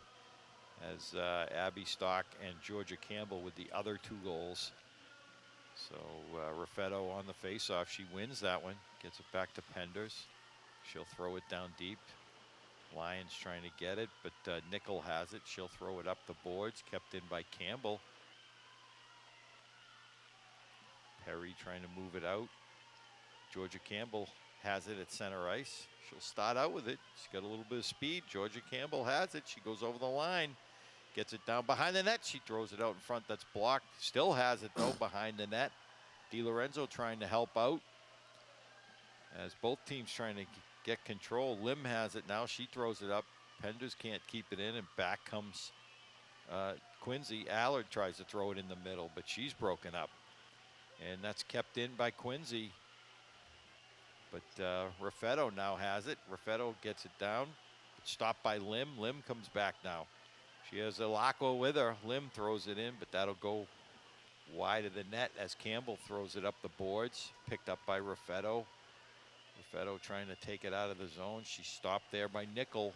as Abby Stock and Georgia Campbell with the other 2 goals. So Raffetto on the face-off. She wins that one, gets it back to Penders. She'll throw it down deep. Lions trying to get it, but Nickel has it. She'll throw it up the boards, kept in by Campbell. Perry trying to move it out. Georgia Campbell has it at center ice. She'll start out with it. She's got a little bit of speed. Georgia Campbell has it. She goes over the line, gets it down behind the net. She throws it out in front. That's blocked. Still has it, though, behind the net. DiLorenzo trying to help out, as both teams trying to get control. Lim has it now. She throws it up. Penders can't keep it in, and back comes Quincy. Allard tries to throw it in the middle, but she's broken up. And that's kept in by Quincy. But Raffetto now has it. Raffetto gets it down. Stopped by Lim. Lim comes back now. She has Elako with her. Lim throws it in, but that'll go wide of the net as Campbell throws it up the boards. Picked up by Raffetto. Raffetto trying to take it out of the zone. She's stopped there by Nickel,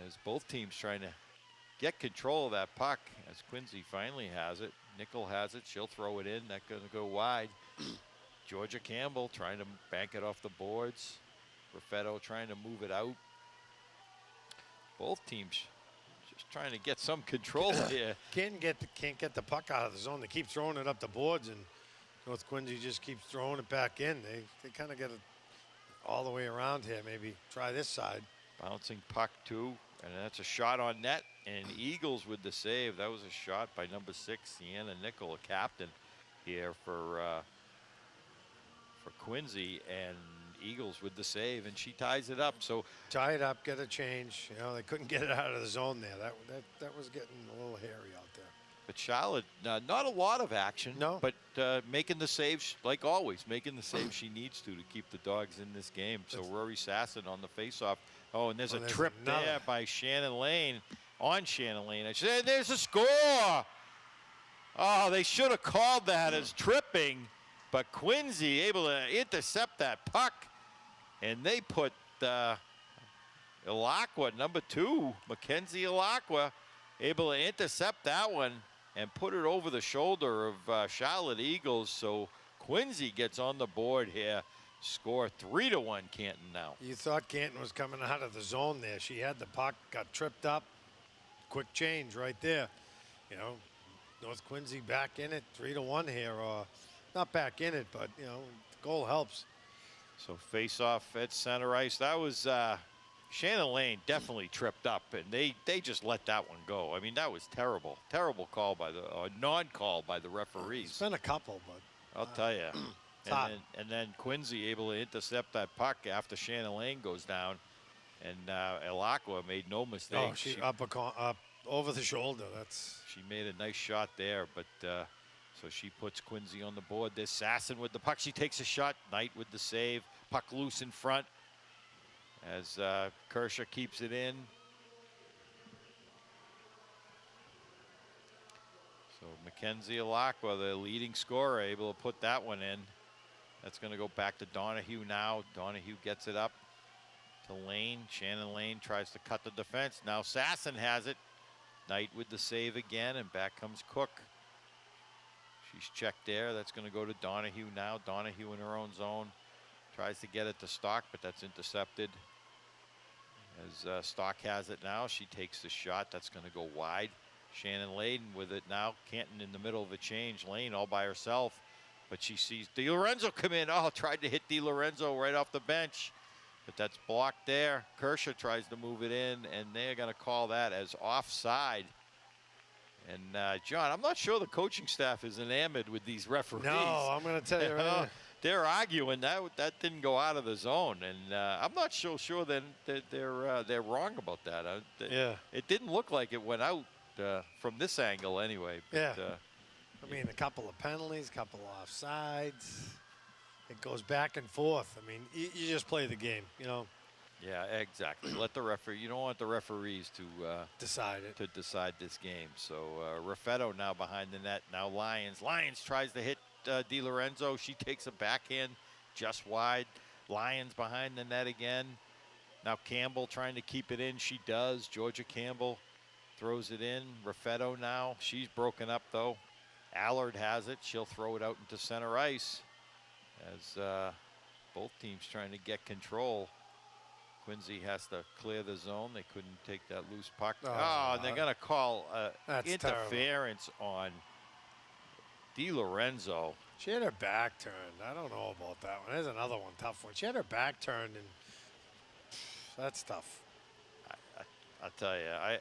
as both teams trying to get control of that puck, as Quincy finally has it. Nickel has it. She'll throw it in. That's going to go wide. Georgia Campbell trying to bank it off the boards. Raffetto trying to move it out. Both teams just trying to get some control here. Can't get the puck out of the zone. They keep throwing it up the boards, and North Quincy just keeps throwing it back in. They kind of get it all the way around here. Maybe try this side. Bouncing puck too, and that's a shot on net. And Eagles with the save. That was a shot by number 6, Sienna Nickel, a captain here for Quincy, and Eagles with the save, and she ties it up. So tie it up, get a change. You know, they couldn't get it out of the zone there. That was getting a little hairy out there. But Charlotte, not a lot of action. No. But making the saves, like always, making the save she needs to keep the Dogs in this game. So Rory Sasson on the faceoff. Oh, and there's a trip there by Shannon Lane. On Shannon Lane. I said, there's a score. Oh, they should have called that as tripping. But Quincy able to intercept that puck. And they put Ilacqua, number 2, Mackenzie Ilacqua, able to intercept that one and put it over the shoulder of Charlotte Eagles. So Quincy gets on the board here. Score 3-1 Canton now. You thought Canton was coming out of the zone there. She had the puck, got tripped up. Quick change right there. You know, North Quincy back in it, 3-1 here. Not back in it, but, you know, the goal helps. So face off at center ice. That was Shannon Lane definitely tripped up, and they just let that one go. I mean, that was terrible. Terrible call by the, non-call by the referees. It's been a couple, but. I'll tell you. And then Quincy able to intercept that puck after Shannon Lane goes down. And Ilacqua made no mistake. Oh, she up over the shoulder. She made a nice shot there, but so she puts Quincy on the board. There's Sasson with the puck. She takes a shot. Knight with the save. Puck loose in front as Kershaw keeps it in. So Mackenzie Ilacqua, the leading scorer, able to put that one in. That's going to go back to Donahue now. Donahue gets it up to Lane. Shannon Lane tries to cut the defense. Now Sasson has it. Knight with the save again, and back comes Cook. She's checked there. That's going to go to Donahue now. Donahue in her own zone. Tries to get it to Stock, but that's intercepted. As Stock has it now, she takes the shot. That's going to go wide. Shannon Lane with it now. Canton in the middle of a change. Lane all by herself. But she sees DiLorenzo come in. Oh, tried to hit DiLorenzo right off the bench. But that's blocked there. Kershaw tries to move it in, and they're going to call that as offside. And, John, I'm not sure the coaching staff is enamored with these referees. No, I'm going to tell you right now. They're arguing that didn't go out of the zone, and I'm not so sure that they're wrong about that. Yeah. It didn't look like it went out from this angle anyway. But, yeah. I mean, a couple of penalties, a couple of offsides. It goes back and forth. I mean, you just play the game, you know. Yeah, exactly. Let the referee. You don't want the referees to Decide it. to decide this game. So Raffetto now behind the net. Now Lyons. Lyons tries to hit Di Lorenzo. She takes a backhand just wide. Lyons behind the net again. Now Campbell trying to keep it in. She does. Georgia Campbell throws it in. Raffetto now. She's broken up though. Allard has it. She'll throw it out into center ice as both teams trying to get control. Quincy has to clear the zone. They couldn't take that loose puck. And they're going to call interference on Di Lorenzo. She had her back turned. I don't know about that one. There's another one, tough one. She had her back turned, and that's tough. I'll tell you,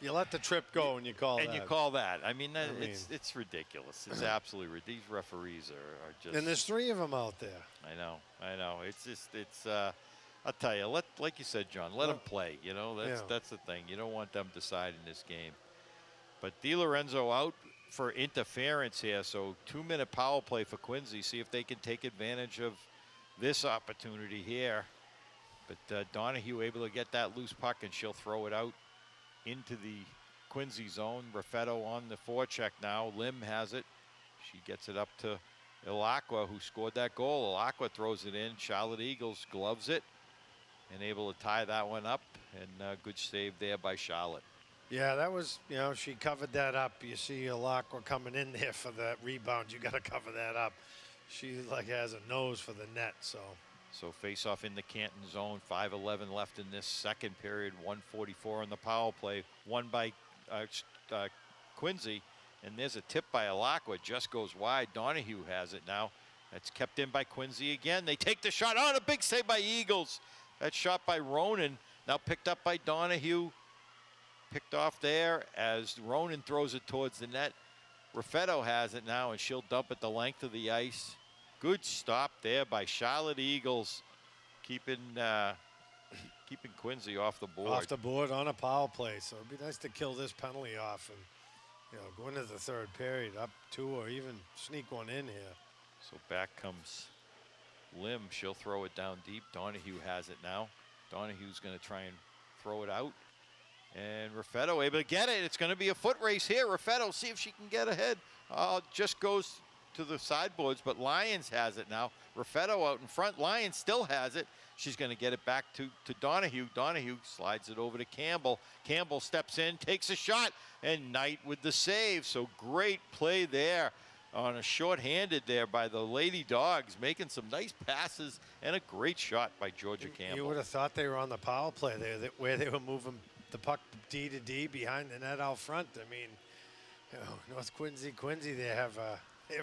you let the trip go and you call that. And you call that. I mean, it's ridiculous. It's absolutely ridiculous. These referees are just. And there's 3 of them out there. I know. It's I'll tell you, like you said, John, let them play. That's the thing. You don't want them deciding this game. But Di Lorenzo out for interference here. So 2-minute power play for Quincy. See if they can take advantage of this opportunity here. But Donahue able to get that loose puck, and she'll throw it out into the Quincy zone. Raffetto on the forecheck now. Lim has it. She gets it up to Ilacqua, who scored that goal. Ilacqua throws it in. Charlotte Eagles gloves it and able to tie that one up. And good save there by Charlotte. Yeah, that was, she covered that up. You see Ilacqua coming in there for that rebound. You got to cover that up. She has a nose for the net, so. So face-off in the Canton zone. 5:11 left in this second period. 1:44 on the power play. Won by Quincy. And there's a tip by Ilacqua. Just goes wide. Donahue has it now. That's kept in by Quincy again. They take the shot. Oh, and a big save by Eagles. That shot by Ronan. Now picked up by Donahue. Picked off there as Ronan throws it towards the net. Raffetto has it now, and she'll dump it the length of the ice. Good stop there by Charlotte Eagles, keeping Quincy off the board. Off the board on a power play. So it'd be nice to kill this penalty off and go into the third period up 2 or even sneak one in here. So back comes Lim. She'll throw it down deep. Donahue has it now. Donahue's going to try and throw it out. And Raffetto able to get it. It's going to be a foot race here. Raffetto, see if she can get ahead. Just goes to the sideboards, but Lyons has it now. Raffetto out in front. Lyons still has it. She's going to get it back to Donahue. Donahue slides it over to Campbell. Campbell steps in, takes a shot, and Knight with the save. So great play there on a short-handed there by the Lady Dogs, making some nice passes and a great shot by Georgia Campbell. You would have thought they were on the power play there, where they were moving the puck D to D behind the net out front. I mean, North Quincy, they have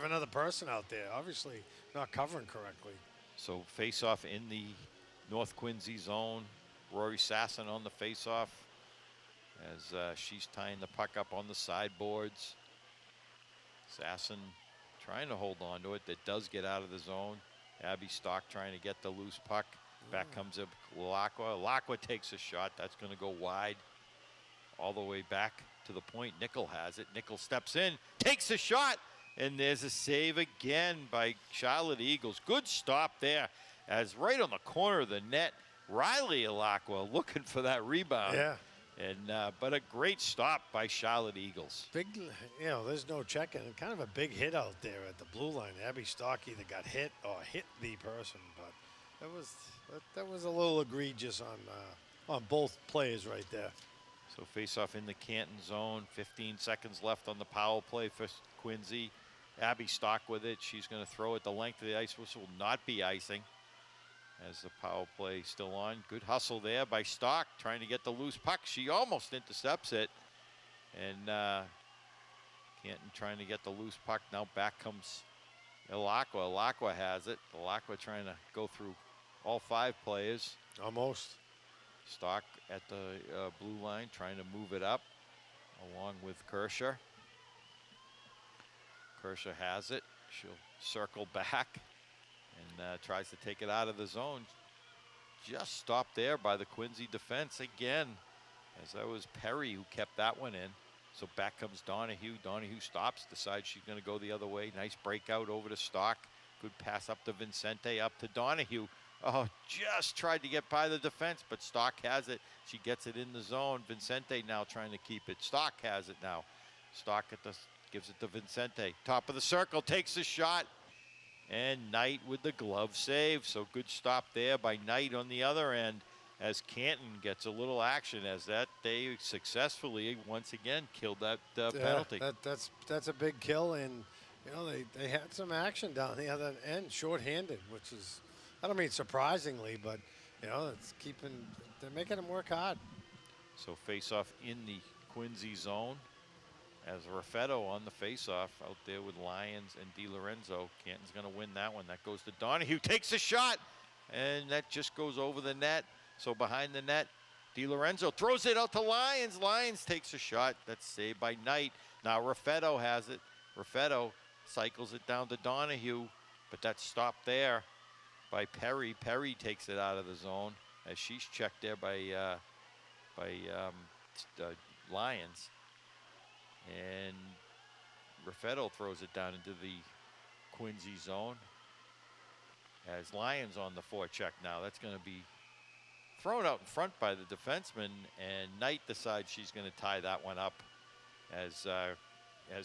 another person out there, obviously not covering correctly. So face-off in the North Quincy zone. Rory Sasson on the face-off as she's tying the puck up on the sideboards. Sasson trying to hold on to it. That does get out of the zone. Abby Stock trying to get the loose puck. Back comes up Ilacqua. Ilacqua takes a shot. That's going to go wide. All the way back to the point. Nickel has it. Nickel steps in, takes a shot, and there's a save again by Charlotte Eagles. Good stop there as right on the corner of the net. Riley Ilacqua looking for that rebound. Yeah. And but a great stop by Charlotte Eagles. Big, there's no checking. Kind of a big hit out there at the blue line. Abby Stock either got hit or hit the person, but that was a little egregious on both players right there. So face-off in the Canton zone. 15 seconds left on the power play for Quincy. Abby Stock with it. She's going to throw it the length of the ice. This will not be icing as the power play still on. Good hustle there by Stock trying to get the loose puck. She almost intercepts it. And Canton trying to get the loose puck. Now back comes Ilacqua. Ilacqua has it. Ilacqua trying to go through all 5 players. Almost. Stock at the blue line trying to move it up along with Kershaw. Kershaw has it. She'll circle back and tries to take it out of the zone. Just stopped there by the Quincy defense again, as that was Perry who kept that one in. So back comes Donahue. Donahue stops, decides she's going to go the other way. Nice breakout over to Stock. Good pass up to Vincente, up to Donahue. Oh, just tried to get by the defense, but Stock has it. She gets it in the zone. Vincente now trying to keep it. Stock has it now. Stock gives it to Vincente. Top of the circle, takes the shot. And Knight with the glove save. So good stop there by Knight on the other end as Canton gets a little action as that they successfully once again killed that penalty. That's a big kill, and you know they had some action down the other end, shorthanded, which is, I don't mean surprisingly, but you know they're making them work hard. So face off in the Quincy zone as Raffetto on the face-off out there with Lyons and DiLorenzo. Canton's going to win that one. That goes to Donahue. Takes a shot, and that just goes over the net. So behind the net, DiLorenzo throws it out to Lyons. Lyons takes a shot. That's saved by Knight. Now Raffetto has it. Raffetto cycles it down to Donahue, but that's stopped there by Perry. Perry takes it out of the zone as she's checked there by Lyons. And Raffetto throws it down into the Quincy zone as Lyons on the forecheck now. That's going to be thrown out in front by the defenseman, and Knight decides she's going to tie that one up as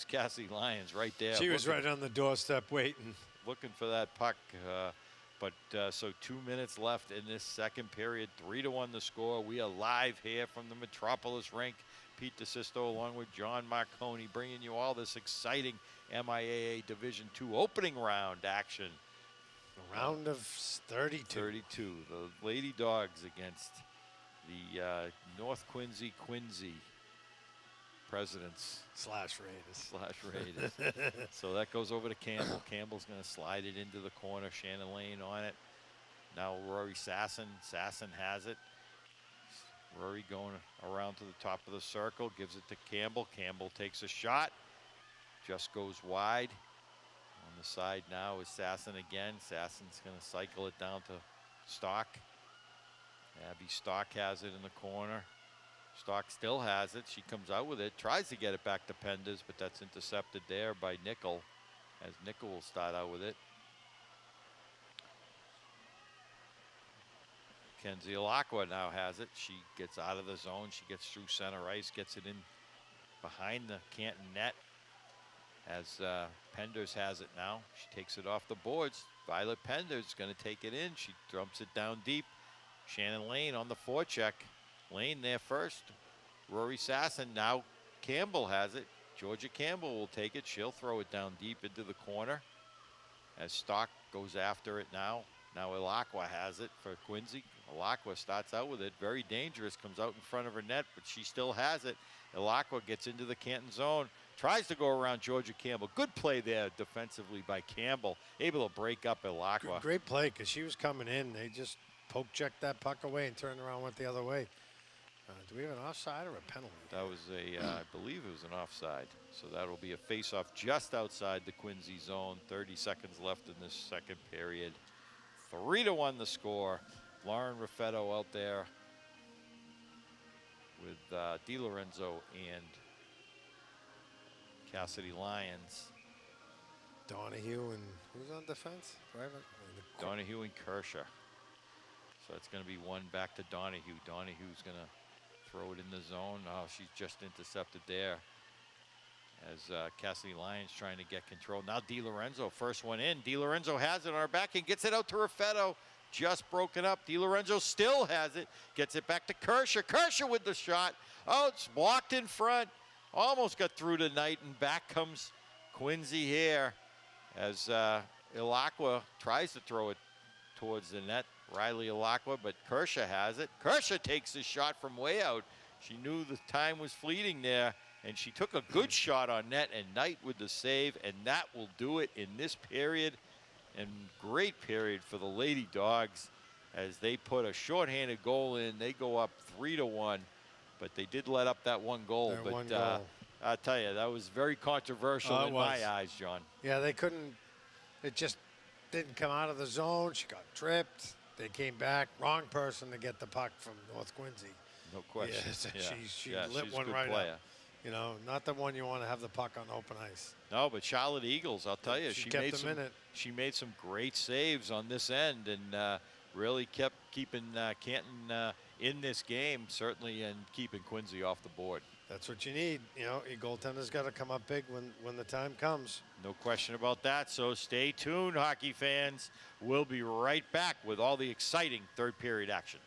Cassie Lyons right there. She was right on the doorstep waiting. Looking for that puck. So 2 minutes left in this second period. 3-1 the score. We are live here from the Metropolis rink. Pete DeSisto along with John Marconi bringing you all this exciting MIAA Division II opening round action. A round of 32. 32. The Lady Dogs against the North Quincy Presidents. /Raiders. So that goes over to Campbell. Campbell's going to slide it into the corner. Shannon Lane on it. Now Rory Sasson. Sasson has it. Rory going around to the top of the circle. Gives it to Campbell. Campbell takes a shot. Just goes wide. On the side now is Sasson again. Sasson's going to cycle it down to Stock. Abby Stock has it in the corner. Stock still has it. She comes out with it. Tries to get it back to Penders, but that's intercepted there by Nickel. As Nickel will start out with it. Kenzie Alacqua now has it. She gets out of the zone. She gets through center ice, gets it in behind the Canton net. As Penders has it now. She takes it off the boards. Violet Penders is going to take it in. She dumps it down deep. Shannon Lane on the forecheck. Lane there first. Rory Sasson. Now Campbell has it. Georgia Campbell will take it. She'll throw it down deep into the corner. As Stock goes after it now. Now Alacqua has it for Quincy. Alacqua starts out with it. Very dangerous. Comes out in front of her net, but she still has it. Alacqua gets into the Canton zone. Tries to go around Georgia Campbell. Good play there defensively by Campbell. Able to break up Alacqua. Great play because she was coming in. They just poke-checked that puck away and turned around and went the other way. Do we have an offside or a penalty? That was I believe it was an offside. So that'll be a face-off just outside the Quincy zone. 30 seconds left in this second period. 3-1 the score. Lauren Raffetto out there with DiLorenzo and Cassidy Lyons. Donahue and who's on defense? Donahue and Kershaw. So it's going to be one back to Donahue. Donahue's going to throw it in the zone. Oh, she's just intercepted there. As Cassidy Lyons trying to get control. Now DiLorenzo, first one in. DiLorenzo has it on her back and gets it out to Raffetto. Just broken up. DiLorenzo still has it. Gets it back to Kershaw. Kershaw with the shot. Oh, it's blocked in front. Almost got through tonight, and back comes Quincy here as Alacqua tries to throw it towards the net. Riley Alacqua, but Kershaw has it. Kershaw takes the shot from way out. She knew the time was fleeting there, and she took a good shot on net, and Knight with the save, and that will do it in this period. And great period for the Lady Dogs as they put a shorthanded goal in. They go up 3-1, but they did let up that one goal. I'll tell you, that was very controversial in my eyes, John. Yeah, they couldn't. It just didn't come out of the zone. She got tripped. They came back. Wrong person to get the puck from North Quincy. No question. Yeah, she lit one right up. Not the one you want to have the puck on open ice. No, but Charlotte Eagles, I'll tell you, She kept them in it. She made some great saves on this end and really kept keeping Canton in this game, certainly, and keeping Quincy off the board. That's what you need. Your goaltender's got to come up big when the time comes. No question about that. So stay tuned, hockey fans. We'll be right back with all the exciting third period action.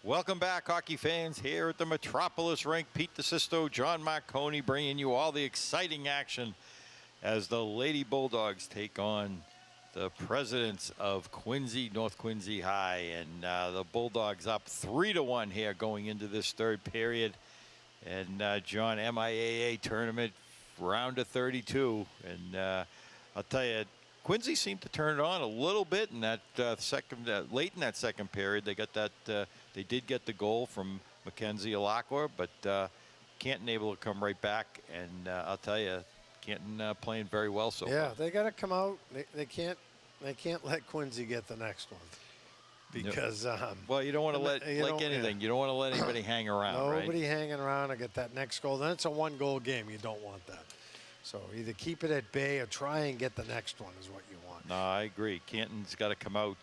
Welcome back, hockey fans, here at the Metropolis Rink. Pete DeSisto, John Marconi bringing you all the exciting action as the Lady Bulldogs take on the presidents of Quincy, North Quincy High. And the Bulldogs up 3-1 here going into this third period. And John, MIAA tournament, round of 32. And I'll tell you, Quincy seemed to turn it on a little bit in that late in that second period. They got that. They did get the goal from Mackenzie Alakwa, but Canton able to come right back. And I'll tell you, Canton playing very well so far. Yeah, they got to come out. They can't let Quincy get the next one because. Well, you don't want to let anything. You don't want to let anybody hang around. Nobody right? hanging around to get that next goal. Then it's a one-goal game. You don't want that. So either keep it at bay or try and get the next one is what you want. No, I agree. Canton's got to come out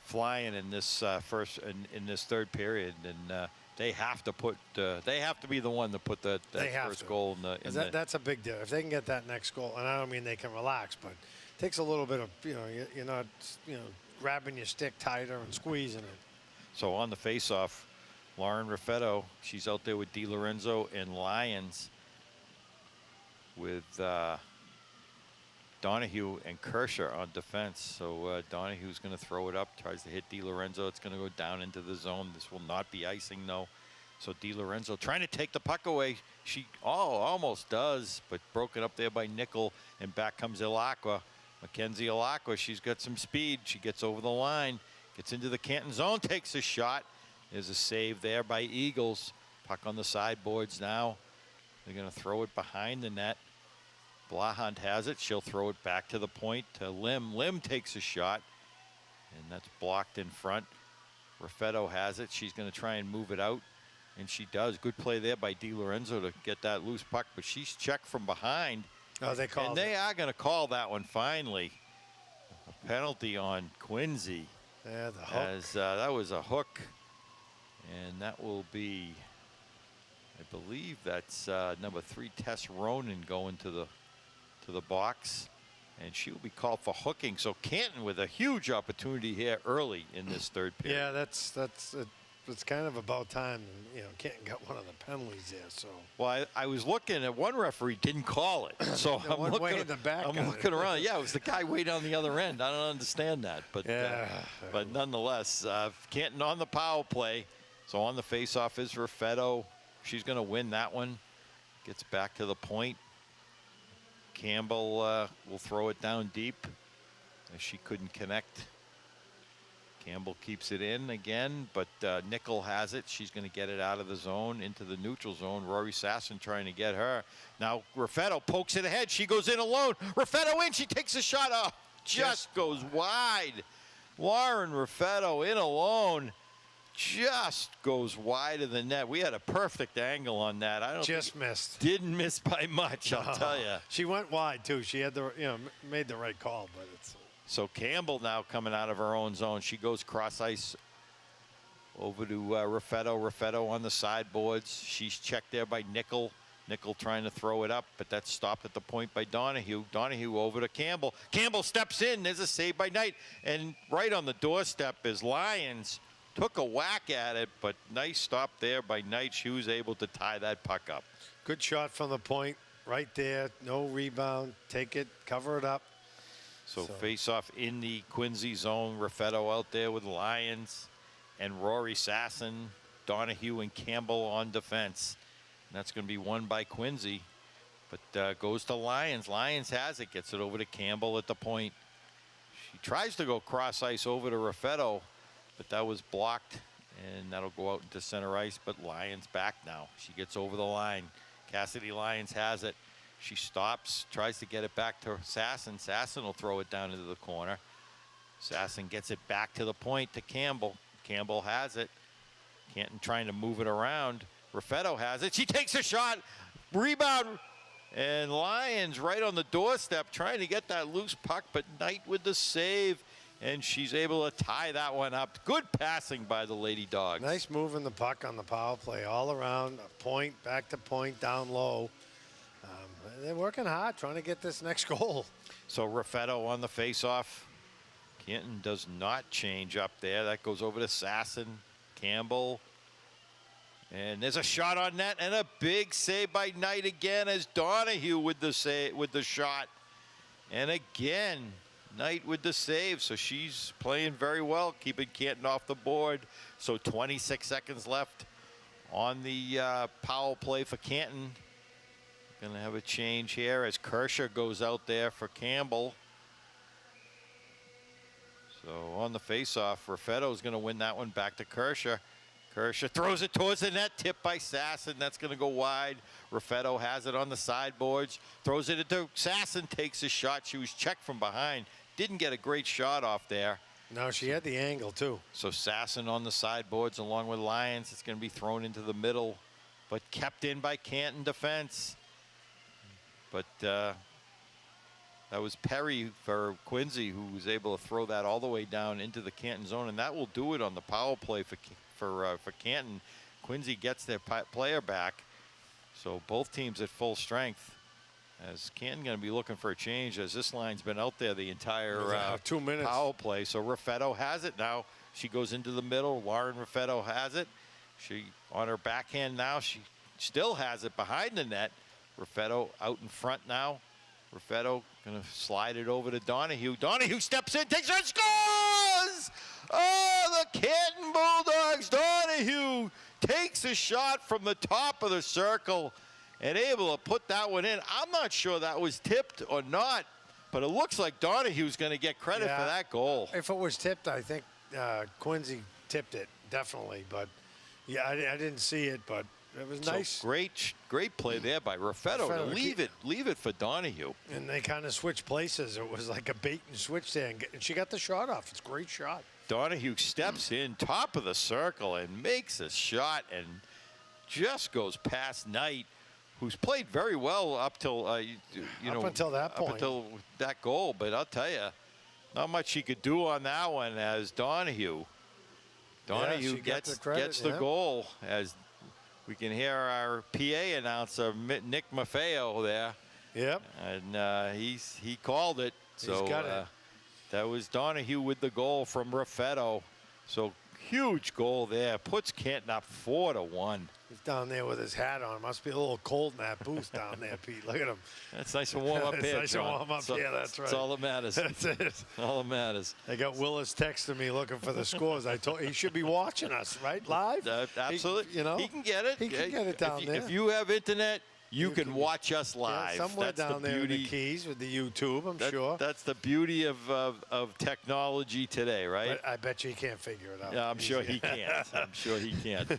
flying in this in this third period, and they have to put. They have to be the one to put that first goal in the. That's a big deal. If they can get that next goal, and I don't mean they can relax, but it takes a little bit of you're not grabbing your stick tighter and squeezing it. So on the face-off, Lauren Raffetto, she's out there with DiLorenzo and Lyons, with Donahue and Kershaw on defense. So Donahue's going to throw it up, tries to hit DiLorenzo. It's going to go down into the zone. This will not be icing, though. So DiLorenzo trying to take the puck away. She almost does, but broken up there by Nickel, and back comes Alakwa. Mackenzie Alakwa, she's got some speed. She gets over the line, gets into the Canton zone, takes a shot. There's a save there by Eagles. Puck on the sideboards now. They're going to throw it behind the net. Blahant has it. She'll throw it back to the point to Lim. Lim takes a shot, and that's blocked in front. Raffetto has it. She's going to try and move it out, and she does. Good play there by DiLorenzo to get that loose puck, but she's checked from behind. Oh, they called it. And they are going to call that one finally. A penalty on Quincy. Yeah, the hook. As that was a hook, and that will be, I believe that's number 3, Tess Ronan, going to the box, and she will be called for hooking. So Canton with a huge opportunity here early in this third period. Yeah, that's it's kind of about time. Canton got one of the penalties there. So well, I was looking at one referee didn't call it, so I'm looking around. Yeah, it was the guy waiting on the other end. I don't understand that, but yeah. But nonetheless, Canton on the power play. So on the face-off is Raffetto. She's going to win that one. Gets back to the point. Campbell will throw it down deep, as she couldn't connect. Campbell keeps it in again, but Nickel has it. She's going to get it out of the zone into the neutral zone. Rory Sasson trying to get her. Now Raffetto pokes it ahead. She goes in alone. Raffetto in. She takes a shot. Oh, just goes wide. Lauren Raffetto in alone. Just goes wide of the net. We had a perfect angle on that. I don't just missed. Didn't miss by much, I'll tell you. She went wide too. She had made the right call, but it's. So Campbell now coming out of her own zone. She goes cross ice over to Raffetto. Raffetto on the sideboards. She's checked there by Nickel. Nickel trying to throw it up, but that's stopped at the point by Donahue. Donahue over to Campbell. Campbell steps in. There's a save by Knight. And right on the doorstep is Lyons. Took a whack at it, but nice stop there by Knight. She was able to tie that puck up. Good shot from the point right there. No rebound. Take it, cover it up. So face off in the Quincy zone. Raffetto out there with Lyons and Rory Sasson, Donahue and Campbell on defense. And that's going to be won by Quincy, but goes to Lyons. Lyons has it, gets it over to Campbell at the point. She tries to go cross ice over to Raffetto, but that was blocked, and that'll go out into center ice. But Lyons back now. She gets over the line. Cassidy Lyons has it. She stops, tries to get it back to Sasson. Sasson will throw it down into the corner. Sasson gets it back to the point to Campbell. Campbell has it. Canton trying to move it around. Raffetto has it. She takes a shot. Rebound. And Lyons right on the doorstep trying to get that loose puck, but Knight with the save. And she's able to tie that one up. Good passing by the Lady Dogs. Nice moving the puck on the power play all around. Point, back to point, down low. They're working hard trying to get this next goal. So Raffetto on the faceoff. Canton does not change up there. That goes over to Sasson. Campbell. And there's a shot on net and a big save by Knight again as Donahue with the shot. And again, Knight with the save. So she's playing very well, keeping Canton off the board. So 26 seconds left on the power play for Canton. Going to have a change here as Kershaw goes out there for Campbell. So on the faceoff, Raffetto's going to win that one back to Kershaw. Kershaw throws it towards the net, tipped by Sasson. That's going to go wide. Raffetto has it on the sideboards, throws it into Sasson, takes a shot. She was checked from behind. Didn't get a great shot off there. No, she had the angle, too. So Sasson on the sideboards along with Lyons. It's going to be thrown into the middle, but kept in by Canton defense. But that was Perry for Quincy, who was able to throw that all the way down into the Canton zone, and that will do it on the power play for Canton. Quincy gets their player back, so both teams at full strength. As Canton going to be looking for a change, as this line's been out there the entire 2 minutes power play. So Raffetto has it now. She goes into the middle. Lauren Raffetto has it. She on her backhand now. She still has it behind the net. Raffetto out in front now. Raffetto going to slide it over to Donahue. Donahue steps in, takes her, scores! Oh, the Canton Bulldogs. Donahue takes a shot from the top of the circle and able to put that one in. I'm not sure that was tipped or not, but it looks like Donahue's going to get credit for that goal. If it was tipped, I think Quincy tipped it, definitely. But, yeah, I didn't see it, but it was nice. So great play there by Raffetto to leave it for Donahue. And they kind of switched places. It was like a bait and switch there, and she got the shot off. It's a great shot. Donahue steps in top of the circle and makes a shot and just goes past Knight, who's played very well up till up until that point, up until that goal. But I'll tell you, not much she could do on that one. As Donahue gets the goal. As we can hear our PA announcer Nick Maffeo there. Yep. And he called it. So he's got it. That was Donahue with the goal from Raffetto. So huge goal there. Puts Canton up 4-1. He's down there with his hat on. Must be a little cold in that booth down there, Pete. Look at him. That's nice and warm up it's here, nice John. and warm up here, that's right. That's all that matters. That's it. All that matters. I got Willis texting me looking for the scores. I told he should be watching us, right? Live? Absolutely. He can get it. He can get it down there. If you have internet, you can watch us live. Yeah, somewhere that's down there in the Keys with the YouTube, I'm sure. That's the beauty of technology today, right? But I bet you he can't figure it out. Yeah, I'm sure he can't. I'm sure he can't.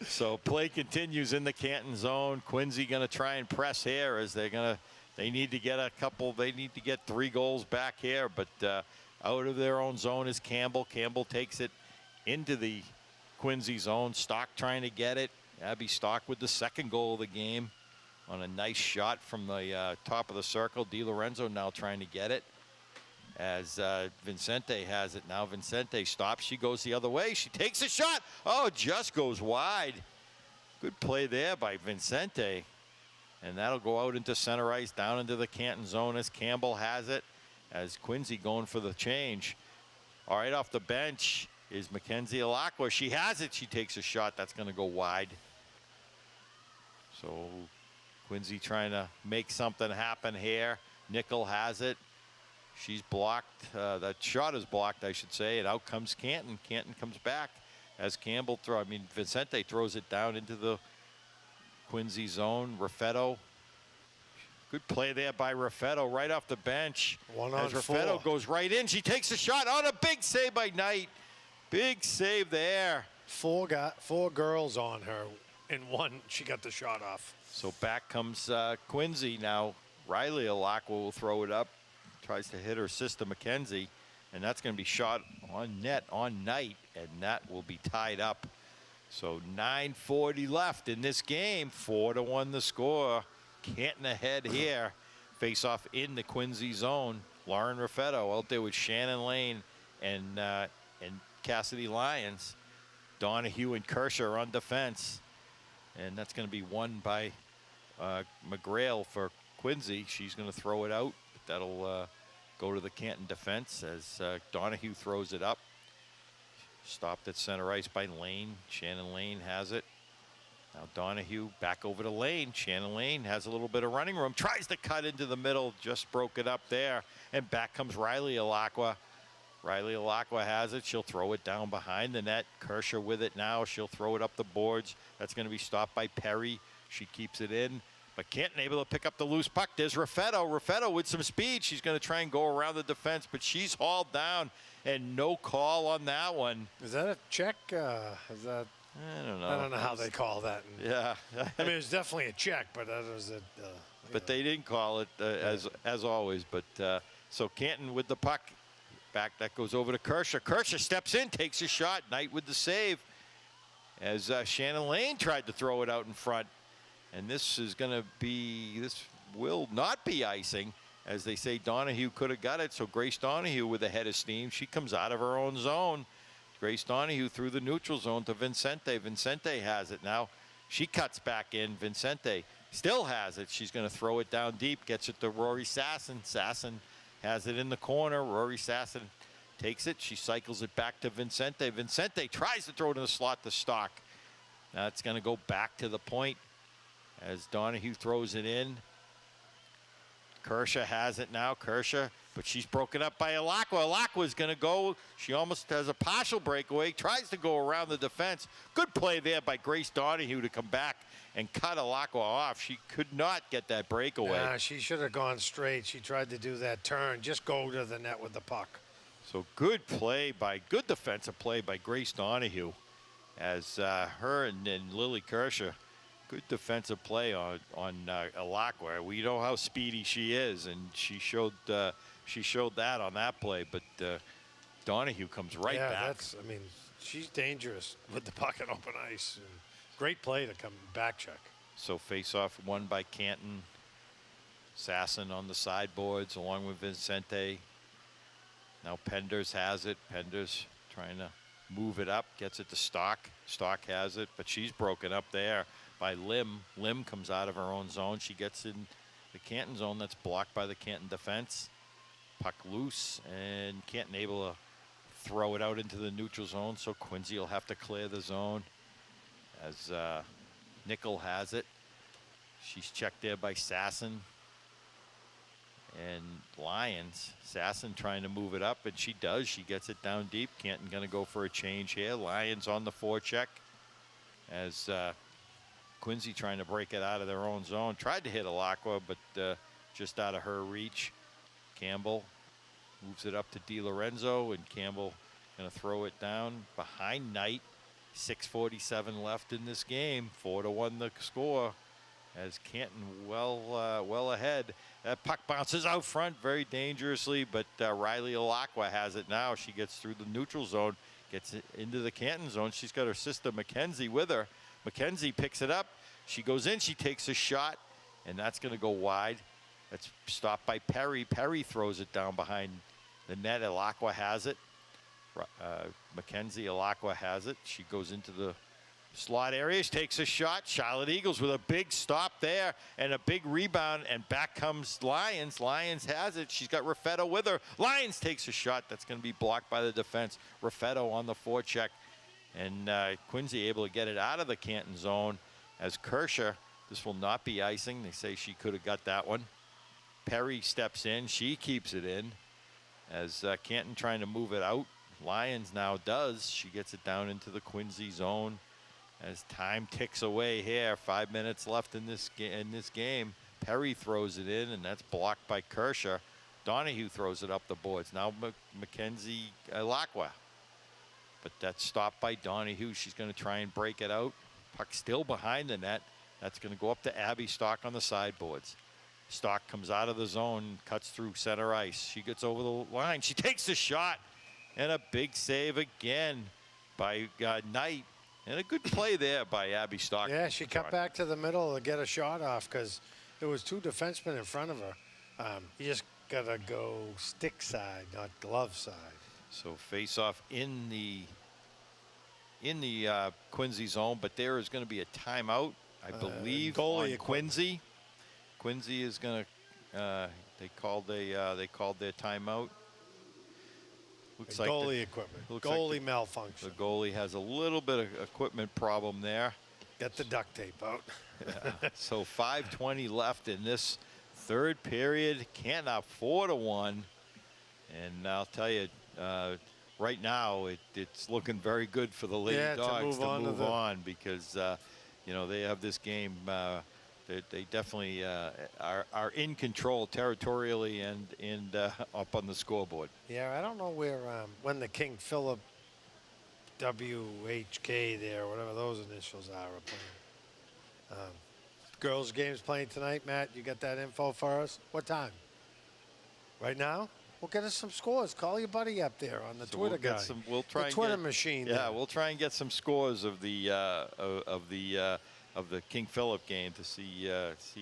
So play continues in the Canton zone. Quincy going to try and press here as they need to get a couple. They need to get 3 goals back here, but out of their own zone is Campbell. Campbell takes it into the Quincy zone. Stock trying to get it. Abby Stock with the second goal of the game on a nice shot from the top of the circle. Di Lorenzo now trying to get it as Vincente has it now. Vincente stops. She goes the other way. She takes a shot. Oh, just goes wide. Good play there by Vincente. And that'll go out into center ice, down into the Canton zone as Campbell has it, as Quincy going for the change. All right, off the bench is Mackenzie Alakwa. She has it. She takes a shot. That's going to go wide. So Quincy trying to make something happen here. Nickel has it. She's blocked. That shot is blocked, I should say. And out comes Canton. Canton comes back as Campbell Vincente throws it down into the Quincy zone. Raffetto. Good play there by Raffetto right off the bench. As Raffetto goes right in. She takes a shot on a big save by Knight. Big save there. 4 girls on her. In one, she got the shot off. So back comes Quincy now. Riley Alakwa will throw it up. Tries to hit her sister Mackenzie. And that's going to be shot on net on Knight. And that will be tied up. So 9:40 left in this game. 4-1 the score. Canton ahead here. Face off in the Quincy zone. Lauren Raffetto out there with Shannon Lane and Cassidy Lyons. Donahue and Kershaw on defense. And that's going to be won by McGrail for Quincy. She's going to throw it out. But that'll go to the Canton defense as Donahue throws it up. Stopped at center ice by Lane. Shannon Lane has it. Now Donahue back over to Lane. Shannon Lane has a little bit of running room. Tries to cut into the middle. Just broke it up there. And back comes Riley Alacqua. Riley Alacqua has it. She'll throw it down behind the net. Kershaw with it now. She'll throw it up the boards. That's going to be stopped by Perry. She keeps it in. But Canton able to pick up the loose puck. There's Raffetto. Raffetto with some speed. She's going to try and go around the defense, but she's hauled down. And no call on that one. Is that a check? Is that? I don't know. I don't know how they call that. Yeah. I mean, it was definitely a check, but that was it. But they didn't call it as always. But so Canton with the puck. Back that goes over to Kershaw. Kershaw steps in, takes a shot. Knight with the save. As Shannon Lane tried to throw it out in front. And this will not be icing. As they say, Donahue could have got it. So Grace Donahue with a head of steam. She comes out of her own zone. Grace Donahue through the neutral zone to Vincente. Vincente has it now. She cuts back in. Vincente still has it. She's going to throw it down deep. Gets it to Rory Sasson. Sasson has it in the corner. Rory Sasson takes it. She cycles it back to Vincente. Vincente tries to throw it in the slot to Stock. Now it's going to go back to the point as Donahue throws it in. Kershaw has it now. Kershaw, but she's broken up by Alacqua. Alacqua's going to go. She almost has a partial breakaway. Tries to go around the defense. Good play there by Grace Donahue to come back and cut Alacqua off. She could not get that breakaway. Yeah, she should have gone straight. She tried to do that turn. Just go to the net with the puck. So good defensive play by Grace Donahue as her and Lily Kershaw. Good defensive play on Alacqua. We know how speedy she is, and she showed that on that play. But Donahue comes right back. I mean, she's dangerous with the puck on open ice. And great play to come back check. So face-off won by Canton. Sasson on the sideboards along with Vincente. Now Penders has it. Penders trying to move it up, gets it to Stock. Stock has it, but she's broken up there by Lim. Lim comes out of her own zone. She gets in the Canton zone. That's blocked by the Canton defense. Puck loose, and Canton able to throw it out into the neutral zone, so Quincy will have to clear the zone as Nickel has it. She's checked there by Sasson and Lyons. Sasson trying to move it up, and she does. She gets it down deep. Canton going to go for a change here. Lyons on the forecheck as Quincy trying to break it out of their own zone. Tried to hit Alacqua, but just out of her reach. Campbell moves it up to DiLorenzo, and Campbell going to throw it down behind Knight. 6:47 left in this game. 4-1 the score as Canton well ahead. That puck bounces out front very dangerously, but Riley Alacqua has it now. She gets through the neutral zone, gets it into the Canton zone. She's got her sister Mackenzie with her. Mackenzie picks it up. She goes in. She takes a shot, and that's going to go wide. That's stopped by Perry. Perry throws it down behind the net. Alacqua has it. Mackenzie Alacqua has it. She goes into the slot area. She takes a shot. Charlotte Eagles with a big stop there and a big rebound, and back comes Lyons. Lyons has it. She's got Raffetto with her. Lyons takes a shot. That's going to be blocked by the defense. Raffetto on the forecheck, and Quincy able to get it out of the Canton zone as Kershaw. This will not be icing. They say she could have got that one. Perry steps in. She keeps it in as Canton trying to move it out. Lyons now does. She gets it down into the Quincy zone as time ticks away here. 5 minutes left in this game. Perry throws it in, and that's blocked by Kershaw. Donahue throws it up the boards. Now Mackenzie Alacqua. But that's stopped by Donahue. She's going to try and break it out. Puck still behind the net. That's going to go up to Abby Stock on the sideboards. Stock comes out of the zone, cuts through center ice. She gets over the line. She takes the shot. And a big save again by Knight. And a good play there by Abby Stock. Yeah, she cut back to the middle to get a shot off because there was two defensemen in front of her. You just got to go stick side, not glove side. So face off in the Quincy zone, but there is going to be a timeout, I believe, on Quincy. Quincy is going to they called their timeout. Looks like goalie equipment. looks like Goalie the malfunction. goalie has a little bit of equipment problem there. Get the duct tape out. Yeah. So 5:20 left in this third period. Canton up 4-1. And I'll tell you, right now it's looking very good for the Lady Dogs to move on because you know, they have this game. They definitely are in control territorially and up on the scoreboard. Yeah, I don't know where when the King Philip WHK there, whatever those initials are playing. Girls' game's playing tonight, Matt. You got that info for us? What time? Right now? Well, get us some scores. Call your buddy up there on the Twitter guy. We'll try the and Twitter get, machine. Yeah, there. we'll try and get some scores of the King Philip game to see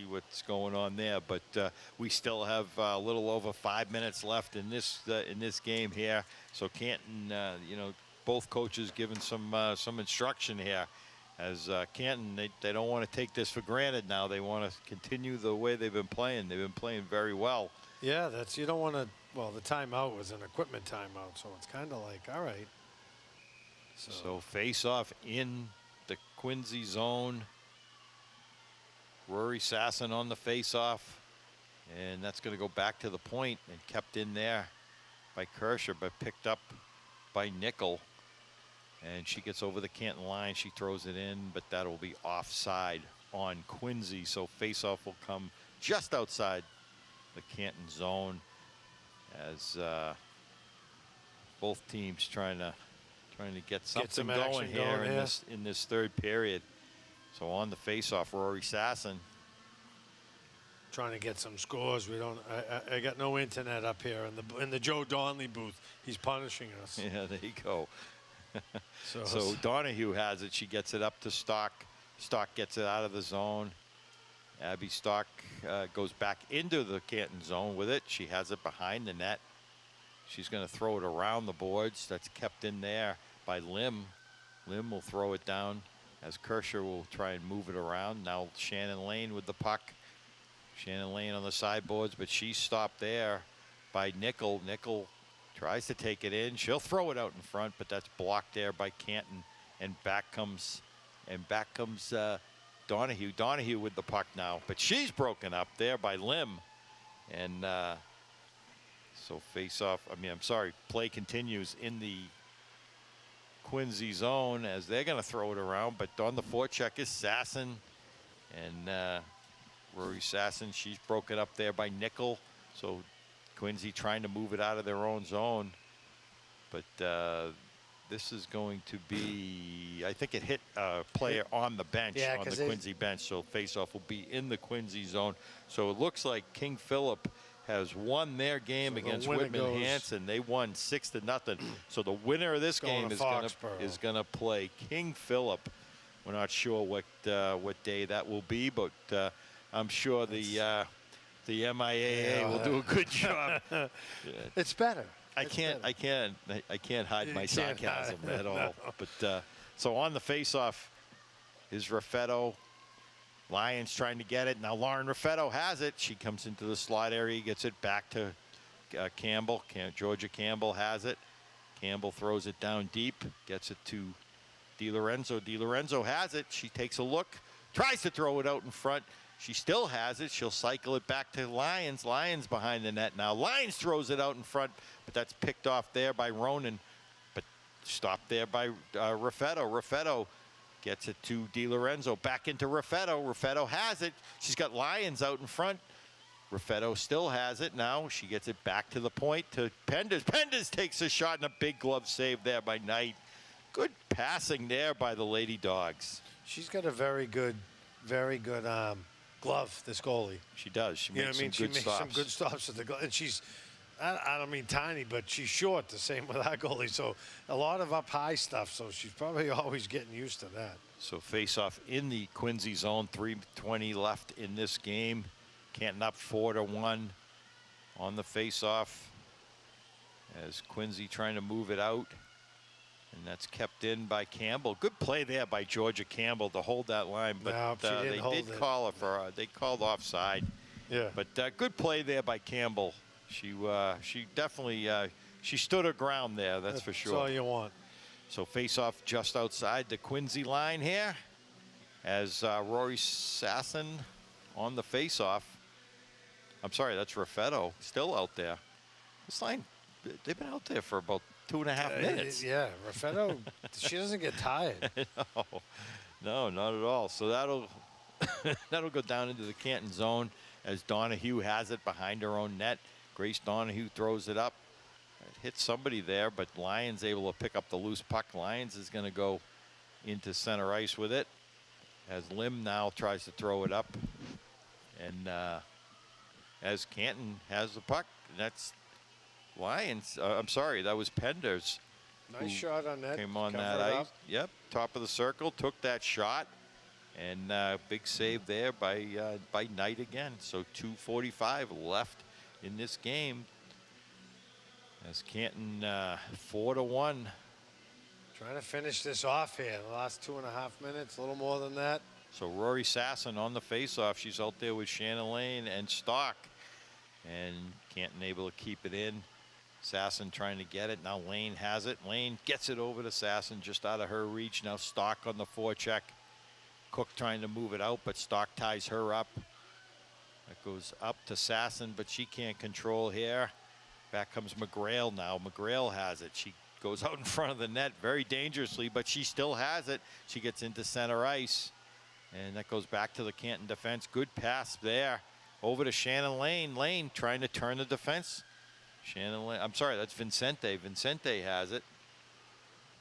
what's going on there. But we still have a little over 5 minutes left in this game here. So Canton, you know, both coaches giving some instruction here. As Canton, they don't want to take this for granted now. They want to continue the way they've been playing. They've been playing very well. Yeah, you don't want to. Well, the timeout was an equipment timeout, so it's kind of like, all right. So face off in the Quincy zone. Rory Sasson on the face off, and that's going to go back to the point and kept in there by Kirscher, but picked up by Nickel. And she gets over the Canton line. She throws it in, but that'll be offside on Quincy. So face-off will come just outside the Canton zone as both teams trying to get something going here in this third period. So on the face-off, Rory Sasson. Trying to get some scores. We don't. I got no internet up here in the Joe Donnelly booth. He's punishing us. Yeah, there you go. So Donahue has it. She gets it up to Stock. Stock gets it out of the zone. Abby Stock goes back into the Canton zone with it. She has it behind the net. She's going to throw it around the boards. That's kept in there by Lim. Lim will throw it down as Kirscher will try and move it around. Now Shannon Lane with the puck. Shannon Lane on the sideboards, but she's stopped there by Nickel. Nickel tries to take it in. She'll throw it out in front, but that's blocked there by Canton. And back comes Donahue. Donahue with the puck now, but she's broken up there by Lim. And so play continues in the Quincy zone as they're going to throw it around, but on the forecheck is Sasson. And Rory Sasson, she's broken up there by Nickel. So Quincy trying to move it out of their own zone. But this is going to be, I think it hit a player on the bench, on the Quincy bench. So faceoff will be in the Quincy zone. So it looks like King Philip has won their game against Whitman Hanson. They won 6-0. So the winner of this game is going to play King Philip. We're not sure what day that will be, but I'm sure the MIAA will do a good job. It's better. I can't hide my sarcasm at all. No. But so on the faceoff is Raffetto. Lions trying to get it. Now Lauren Raffetto has it. She comes into the slot area, gets it back to Campbell. Georgia Campbell has it. Campbell throws it down deep, gets it to DiLorenzo. DiLorenzo has it. She takes a look, tries to throw it out in front. She still has it. She'll cycle it back to Lyons. Lyons behind the net now. Lyons throws it out in front, but that's picked off there by Ronan. But stopped there by Raffetto. Raffetto gets it to DiLorenzo. Back into Raffetto. Raffetto has it. She's got Lyons out in front. Raffetto still has it now. She gets it back to the point to Penders. Penders takes a shot and a big glove save there by Knight. Good passing there by the Lady Dogs. She's got a very good glove, this goalie. She does. She makes some good stops. She makes some good stops with the glove. And she's, I don't mean tiny, but she's short, the same with our goalie. So a lot of up-high stuff, so she's probably always getting used to that. So face-off in the Quincy zone, 3:20 left in this game. Canton up 4-1 on the face-off as Quincy trying to move it out. And that's kept in by Campbell. Good play there by Georgia Campbell to hold that line, but they did call it for. They called offside. Yeah. But good play there by Campbell. She definitely she stood her ground there, that's for sure. That's all you want. So face-off just outside the Quincy line here as Rory Sasson on the face-off. I'm sorry, that's Raffetto still out there. This line, they've been out there for about 2.5 minutes. Yeah, Raffetto, she doesn't get tired. No, not at all. So that'll that'll go down into the Canton zone as Donahue has it behind her own net. Grace Donahue throws it up. It hits somebody there, but Lyons able to pick up the loose puck. Lyons is going to go into center ice with it as Lim now tries to throw it up. And as Canton has the puck, that's Lyons. I'm sorry, that was Penders. Nice shot on that. Came on Cover that it ice. up. Yep, top of the circle, took that shot. And big save there by Knight again. So 2:45 left in this game. As Canton 4-1. Trying to finish this off here. The last 2.5 minutes, a little more than that. So Rory Sasson on the faceoff. She's out there with Shannon Lane and Stock. And Canton able to keep it in. Sasson trying to get it. Now Lane has it. Lane gets it over to Sasson just out of her reach. Now Stock on the forecheck. Cook trying to move it out, but Stock ties her up. That goes up to Sasson, but she can't control here. Back comes McGrail now. McGrail has it. She goes out in front of the net very dangerously, but she still has it. She gets into center ice, and that goes back to the Canton defense. Good pass there. Over to Shannon Lane. Lane trying to turn the defense. Shannon Lane, I'm sorry, that's Vincente. Vincente has it.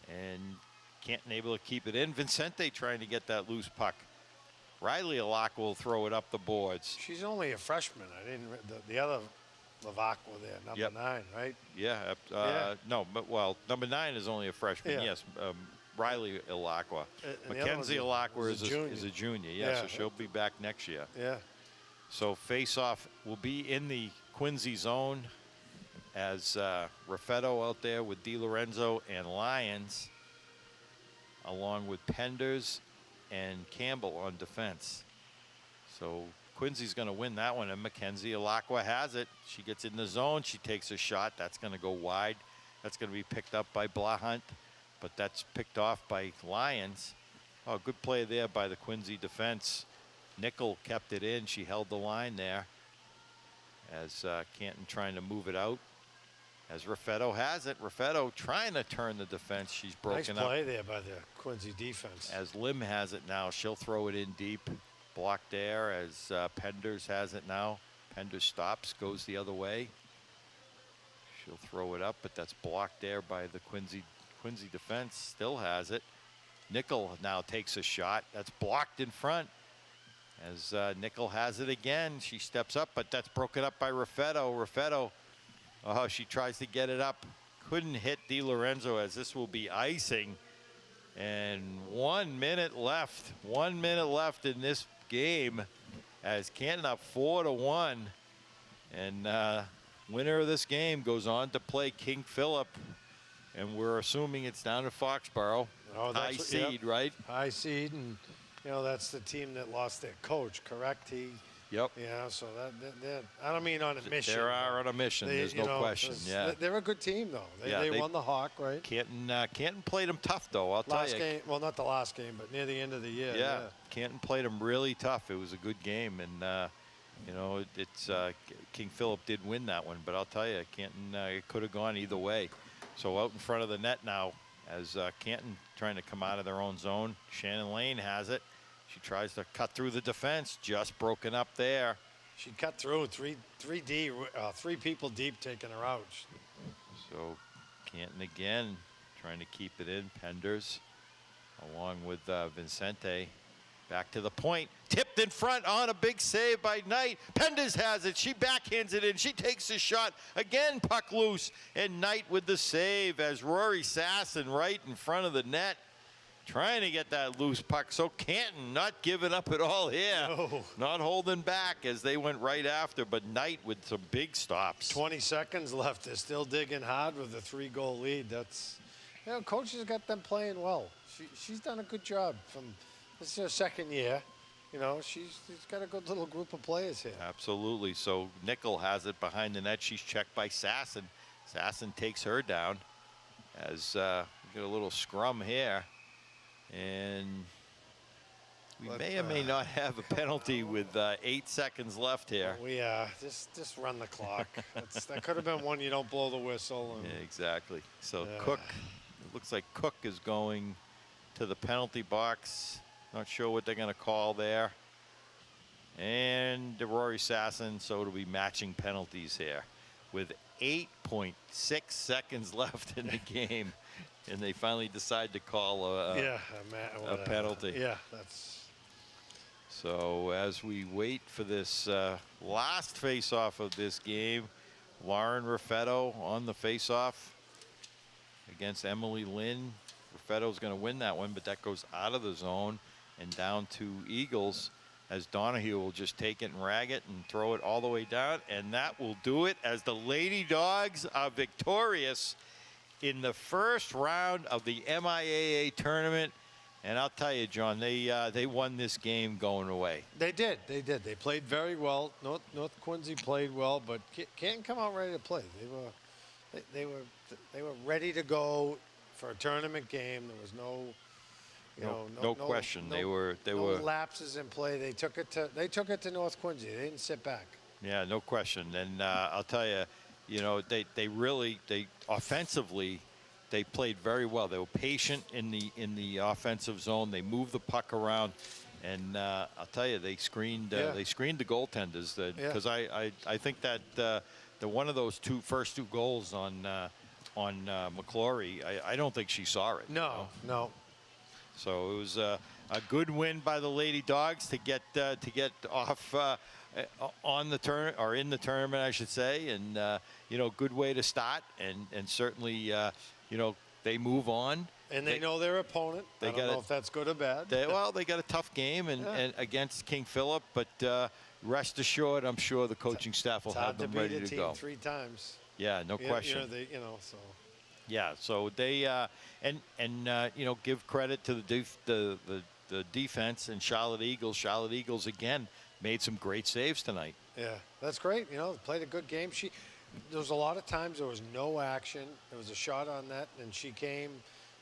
And Canton able to keep it in. Vincente trying to get that loose puck. Riley Alak will throw it up the boards. She's only a freshman. I didn't. The other Levac were there, number 9, right? Yeah. No, but well, number 9 is only a freshman. Yeah. Yes. Riley Alakwa. Mackenzie Alakwa is a junior. Yeah, so she'll be back next year. Yeah. So face-off will be in the Quincy zone as Raffetto out there with DiLorenzo and Lyons, along with Penders and Campbell on defense. So Quincy's going to win that one, and Mackenzie Alakwa has it. She gets in the zone. She takes a shot. That's going to go wide. That's going to be picked up by Blahunt, but that's picked off by Lyons. Oh, good play there by the Quincy defense. Nickel kept it in. She held the line there as Canton trying to move it out. As Raffetto has it. Raffetto trying to turn the defense. She's broken up. Nice play there by the Quincy defense. As Lim has it now, she'll throw it in deep. Blocked there as Penders has it now. Penders stops, goes the other way. She'll throw it up, but that's blocked there by the Quincy defense. Still has it. Nickel now takes a shot. That's blocked in front. As Nickel has it again. She steps up, but that's broken up by Raffetto. Raffetto, oh, she tries to get it up. Couldn't hit DiLorenzo as this will be icing. And 1 minute left. 1 minute left in this game as Canton up 4-1. And winner of this game goes on to play King Philip. And we're assuming it's down in Foxborough. Oh, high seed, right? High seed, and that's the team that lost their coach, correct? Yep. Yeah, so that I don't mean on a mission. They are on a mission. There's no question. Yeah. They're a good team, though. They won the Hawk, right? Canton played them tough, though. I'll tell you. Last game, well, not the last game, but near the end of the year. Yeah. Canton played them really tough. It was a good game, and it's King Philip did win that one. But I'll tell you, Canton it could have gone either way. So out in front of the net now, as Canton trying to come out of their own zone. Shannon Lane has it. She tries to cut through the defense, just broken up there. She cut through three people deep, taking her out. So Canton again trying to keep it in. Penders along with Vincente. Back to the point. Tipped in front on a big save by Knight. Penders has it. She backhands it in. She takes a shot. Again, puck loose. And Knight with the save as Rory Sasson right in front of the net. Trying to get that loose puck. So Canton not giving up at all here. No. Not holding back as they went right after. But Knight with some big stops. 20 seconds left. They're still digging hard with a 3-goal lead. That's, coach has got them playing well. She's done a good job. This is her second year. She's got a good little group of players here. Absolutely. So Nickel has it behind the net. She's checked by Sasson. Sasson takes her down as we get a little scrum here. And we may or may not have a penalty with 8 seconds left here. We just run the clock. That could have been one you don't blow the whistle. And Yeah, exactly. So Cook, it looks like Cook is going to the penalty box. Not sure what they're going to call there. And Rory Sasson, so it'll be matching penalties here with 8.6 seconds left in the game. And they finally decide to call a penalty. Yeah, that's. So as we wait for this last face-off of this game, Lauren Raffetto on the face-off against Emily Lynn. Raffetto's going to win that one, but that goes out of the zone and down to Eagles, as Donahue will just take it and rag it and throw it all the way down. And that will do it as the Lady Dogs are victorious in the first round of the MIAA tournament. And I'll tell you, John, they won this game going away. They did. They played very well. North Quincy played well, but Canton come out ready to play. They were ready to go for a tournament game. There was no question. They were lapses in play. They took it to North Quincy. They didn't sit back. Yeah, no question. And I'll tell you, they really offensively. They played very well. They were patient in the offensive zone. They moved the puck around, and I'll tell you, they screened the goaltenders. Because I think that the one of those first two goals on McClory, I don't think she saw it. No. So it was a good win by the Lady Dogs to get off on the in the tournament, I should say, and good way to start, and certainly. They move on. And they know their opponent. I don't know if that's good or bad. They got a tough game and against King Philip, but rest assured, I'm sure the coaching staff will have them ready to go. 3 times. Yeah, no question. So. Yeah, so they give credit to the defense and Charlotte Eagles. Charlotte Eagles again made some great saves tonight. Yeah, that's great. They played a good game. There was a lot of times there was no action. There was a shot on net, and she came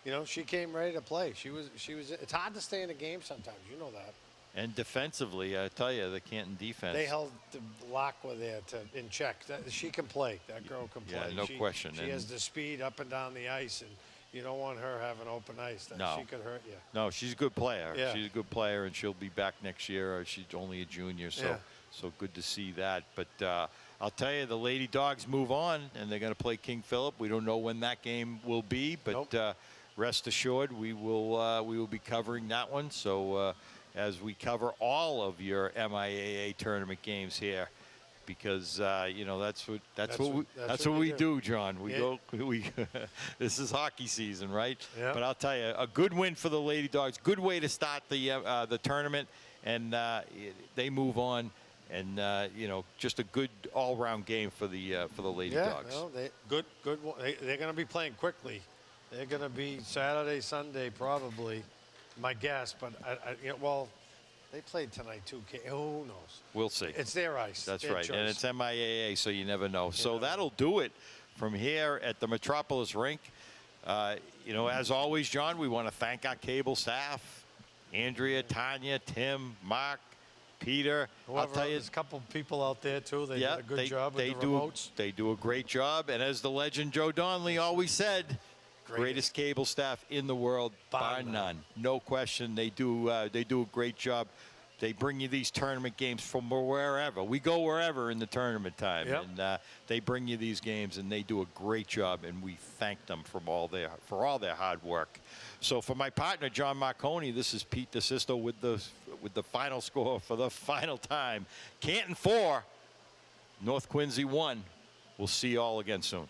ready to play. She was. It's hard to stay in a game sometimes. You know that. And defensively, I tell you, the Canton defense. They held the Lacqua there in check. She can play. That girl can play. Yeah, no question. She has the speed up and down the ice, and you don't want her having open ice. She could hurt you. No, she's a good player. Yeah. She's a good player, and she'll be back next year. She's only a junior, so good to see that. But I'll tell you, the Lady Dogs move on, and they're going to play King Philip. We don't know when that game will be, but rest assured, we will be covering that one. So as we cover all of your MIAA tournament games here, because that's what we do, John. We this is hockey season, right? Yeah. But I'll tell you, a good win for the Lady Dogs. Good way to start the tournament, and they move on. And just a good all-round game for the Lady Dogs. Good. They're going to be playing quickly. They're going to be Saturday, Sunday, probably. My guess, but they played tonight too. Who knows? We'll see. It's their ice. That's their right, choice. and it's MIAA, so you never know. So that'll do it from here at the Metropolis Rink. As always, John, we want to thank our cable staff: Andrea, Tanya, Tim, Mark. Peter, I'll tell you, there's a couple people out there too. They did a good job with the remotes. They do a great job, and as the legend Joe Donnelly always said, greatest cable staff in the world, bar none. No question. They do a great job. They bring you these tournament games from wherever. We go wherever in the tournament time, and they bring you these games, and they do a great job, and we thank them for all their hard work. So for my partner John Marconi, this is Pete DeSisto with the final score for the final time. Canton 4, North Quincy 1. We'll see you all again soon.